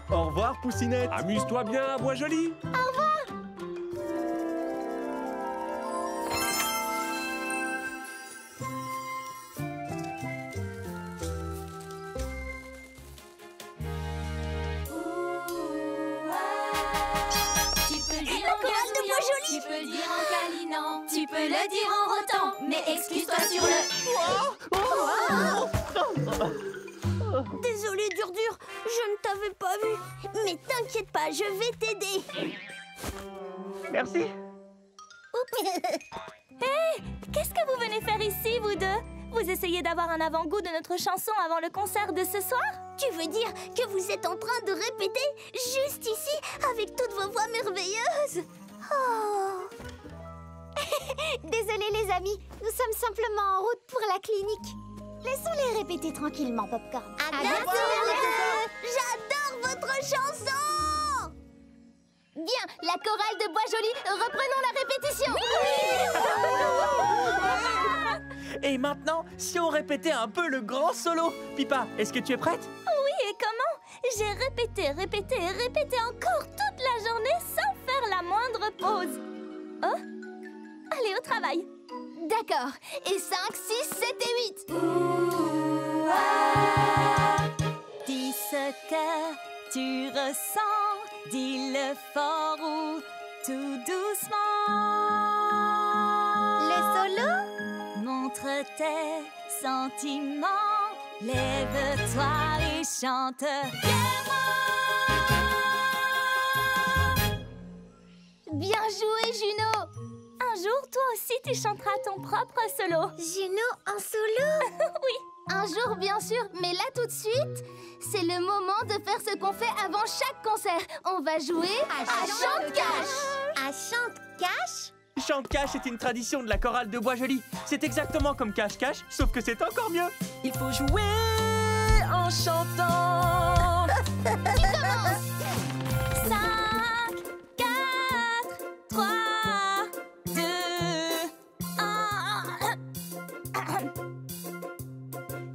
Au revoir, Poussinette. Amuse-toi bien à Bois-Joli. Tu peux le dire en gazouillant, tu peux le dire en câlinant, tu peux le dire en rotant, mais excuse-toi sur le... Désolé, Dur-Dur, je ne t'avais pas vu. Mais t'inquiète pas, je vais t'aider. Merci. Qu'est-ce que vous venez faire ici, vous deux? Vous essayez d'avoir un avant-goût de notre chanson avant le concert de ce soir? Tu veux dire que vous êtes en train de répéter juste ici avec toutes vos voix merveilleuses? Oh. Désolés les amis, nous sommes simplement en route pour la clinique. Laissons-les répéter tranquillement, Popcorn. À bientôt. J'adore votre chanson. Bien, la chorale de Bois-Joli, reprenons la répétition. Et maintenant, si on répétait un peu le grand solo. Pipa, est-ce que tu es prête? Oui, et comment? J'ai répété, répété et répété encore toute la journée sans faire la moindre pause. Oh? Allez, au travail. D'accord. Et 5, 6, 7 et 8. Dis ce que tu ressens, dis-le fort ou tout doucement. Le solo? Montre tes sentiments, lève-toi et chante fièrement. Bien joué, Juno. Un jour, toi aussi, tu chanteras ton propre solo. Juno en solo? Oui. Un jour, bien sûr, mais là tout de suite, c'est le moment de faire ce qu'on fait avant chaque concert. On va jouer à Chante-Cache. À Chante-Cache? Chante-Cache est une tradition de la chorale de Bois-Joli. C'est exactement comme Cache-Cache, sauf que c'est encore mieux. Il faut jouer en chantant. Qui commence? 5, 4, 3, 2, 1.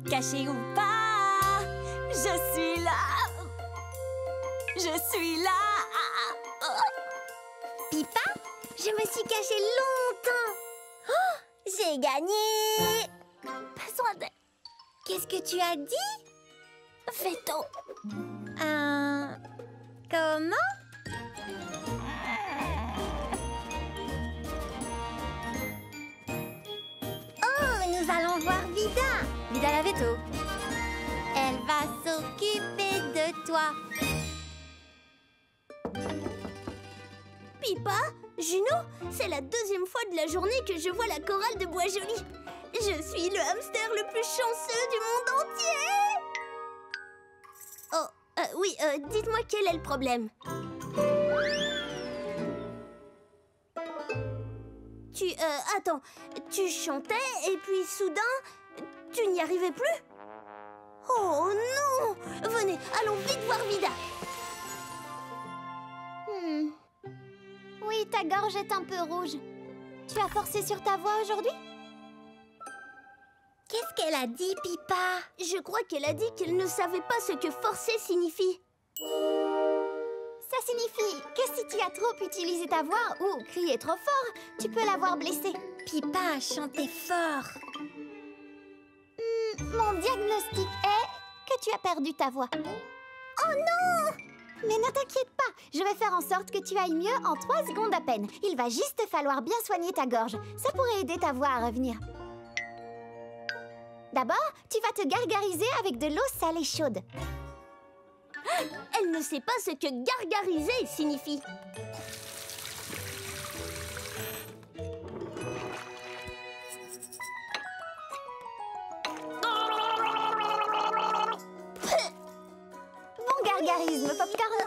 Caché ou pas, je suis là. Je suis là. Pipa, je me suis cachée longtemps. Oh, j'ai gagné. Besoin d'aide. Qu'est-ce que tu as dit? Veto. Comment? Oh, nous allons voir Vida. Vida la veto. Elle va s'occuper de toi. Pipa, Juno, c'est la deuxième fois de la journée que je vois la chorale de Bois-Joli. Je suis le hamster le plus chanceux du monde entier. Oh, oui, dites-moi quel est le problème. Attends, tu chantais et puis soudain, tu n'y arrivais plus? Oh non! Venez, allons vite voir Vida. Oui, ta gorge est un peu rouge. Tu as forcé sur ta voix aujourd'hui? Qu'est-ce qu'elle a dit, Pipa? Je crois qu'elle a dit qu'elle ne savait pas ce que forcer signifie. Ça signifie que si tu as trop utilisé ta voix ou crié trop fort, tu peux l'avoir blessée. Pipa a chanté fort. Mon diagnostic est que tu as perdu ta voix. Oh non! Mais ne t'inquiète pas, je vais faire en sorte que tu ailles mieux en 3 secondes à peine. Il va juste falloir bien soigner ta gorge. Ça pourrait aider ta voix à revenir. D'abord, tu vas te gargariser avec de l'eau salée chaude. Elle ne sait pas ce que gargariser signifie. Bon gargarisme, Popcorn.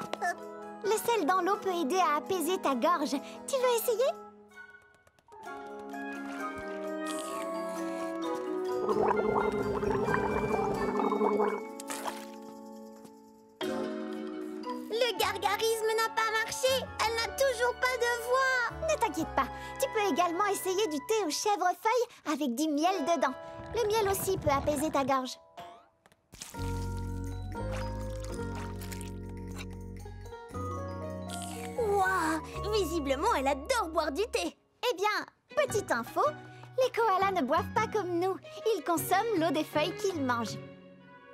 Le sel dans l'eau peut aider à apaiser ta gorge. Tu veux essayer? Le l'algarisme n'a pas marché. Elle n'a toujours pas de voix. Ne t'inquiète pas. Tu peux également essayer du thé aux chèvrefeuilles avec du miel dedans. Le miel aussi peut apaiser ta gorge. Waouh! Visiblement, elle adore boire du thé. Eh bien, petite info, les koalas ne boivent pas comme nous. Ils consomment l'eau des feuilles qu'ils mangent.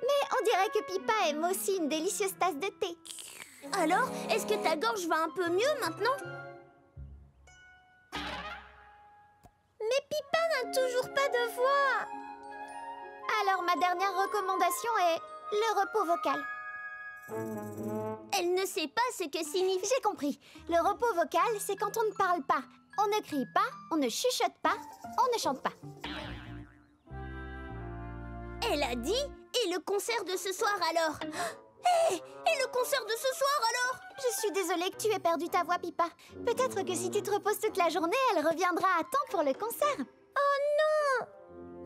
Mais on dirait que Pippa aime aussi une délicieuse tasse de thé. Alors, est-ce que ta gorge va un peu mieux maintenant? Mais Pippa n'a toujours pas de voix. Alors ma dernière recommandation est le repos vocal. Elle ne sait pas ce que signifie. J'ai compris. Le repos vocal, c'est quand on ne parle pas. On ne crie pas, on ne chuchote pas, on ne chante pas. Elle a dit « Et le concert de ce soir alors ?» Hé! Et le concert de ce soir alors? Je suis désolée que tu aies perdu ta voix, Pippa. Peut-être que si tu te reposes toute la journée, elle reviendra à temps pour le concert. Oh non!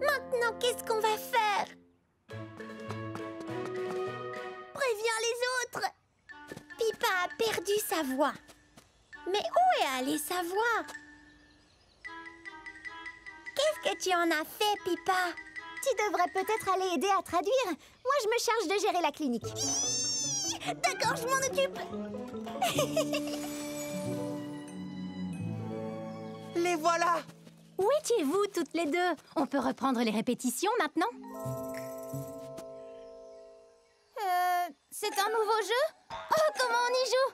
Maintenant, qu'est-ce qu'on va faire? Préviens les autres! Pippa a perdu sa voix. Mais où est allée sa voix? Qu'est-ce que tu en as fait, Pippa? Tu devrais peut-être aller aider à traduire. Moi, je me charge de gérer la clinique. D'accord, je m'en occupe. Les voilà! Où étiez-vous toutes les deux? On peut reprendre les répétitions maintenant? C'est un nouveau jeu? Oh, comment on y joue?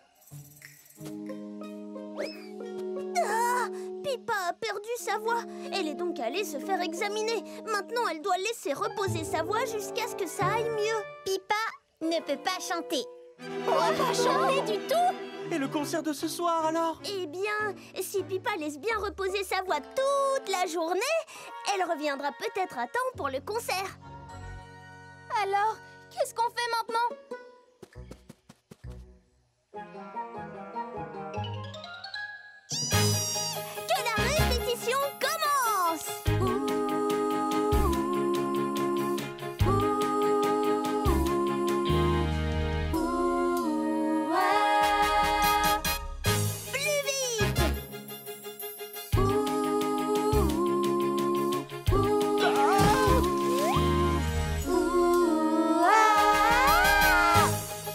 Ah! Pippa a perdu sa voix. Elle est donc allée se faire examiner. Maintenant, elle doit laisser reposer sa voix jusqu'à ce que ça aille mieux. Pippa ne peut pas chanter. Pas chanter du tout? Et le concert de ce soir alors? Eh bien, si Pippa laisse bien reposer sa voix toute la journée, elle reviendra peut-être à temps pour le concert. Alors, qu'est-ce qu'on fait maintenant? Que la répétition commence! Plus vite!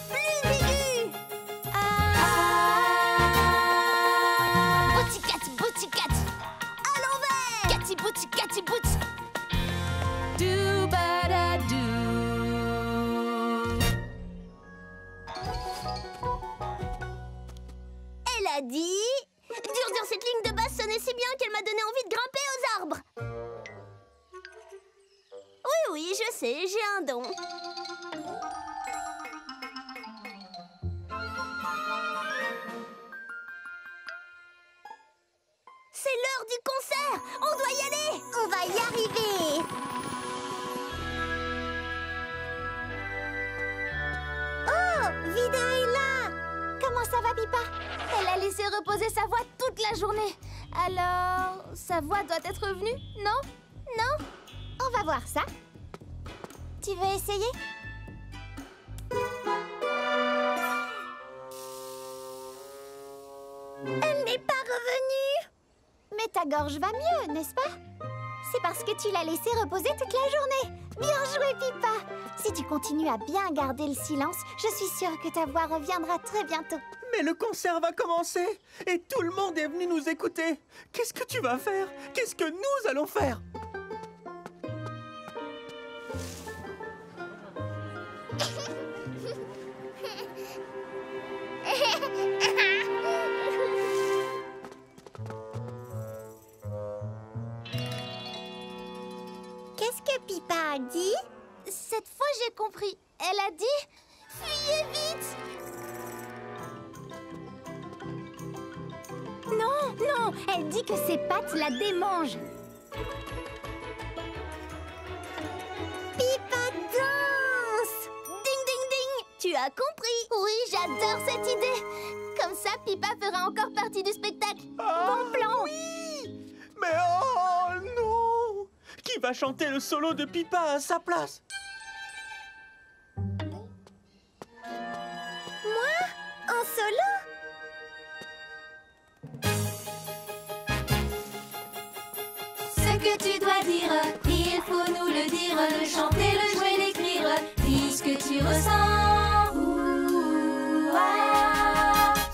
Plus aigu! Bouti-cat, bouti-cat. À l'envers! Cati bouti, cati bouti. Do-ba-da-do. Elle a dit... Dur, cette ligne de basse sonnait si bien qu'elle m'a donné envie de grimper aux arbres. Oui, je sais, j'ai un don. C'est l'heure du concert! On doit y aller! On va y arriver. Oh, Vida est là. Comment ça va, Pippa? Elle a laissé reposer sa voix toute la journée. Alors, sa voix doit être revenue, non? Non? On va voir ça. Tu veux essayer? Elle n'est pas revenue. Mais ta gorge va mieux, n'est-ce pas? C'est parce que tu l'as laissée reposer toute la journée. Bien joué, Pippa. Si tu continues à bien garder le silence, je suis sûre que ta voix reviendra très bientôt. Mais le concert va commencer et tout le monde est venu nous écouter. Qu'est-ce que tu vas faire? Qu'est-ce que nous allons faire? Qu'est-ce que Pippa a dit? Cette fois, j'ai compris. Elle a dit « Fuyez vite !» Non, elle dit que ses pattes la démangent. Pippa danse! Ding, ding, ding! Tu as compris? Oui, j'adore cette idée. Comme ça, Pippa fera encore partie du spectacle. Bon plan! Oui! Mais oh non! Qui va chanter le solo de Pippa à sa place? En solo? que tu dois dire, il faut nous le dire, le chanter, le jouer, l'écrire. Dis ce que tu ressens.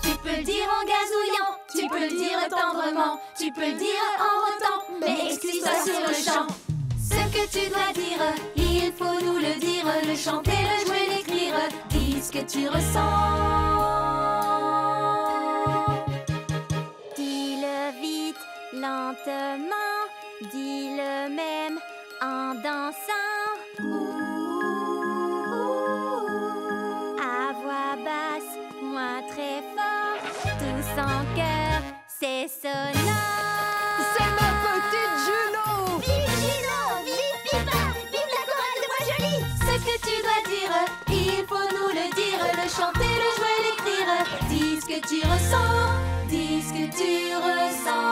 Tu peux le dire en gazouillant, tu peux le dire tendrement, tu peux le dire en rotant, mais explique-toi sur le champ. Ce que tu dois dire, il faut nous le dire, le chanter, le jouer, l'écrire. Dis ce que tu ressens. Dis-le vite, lentement, dis-le même en dansant. À voix basse, moins très fort, tous en chœur, c'est sonore. C'est ma petite Juno. Vive Juno, vive Pipa, vive la chorale de Voix Jolie. Ce que tu dois dire, il faut nous le dire, le chanter, le jouer, l'écrire. Dis ce que tu ressens, dis ce que tu ressens.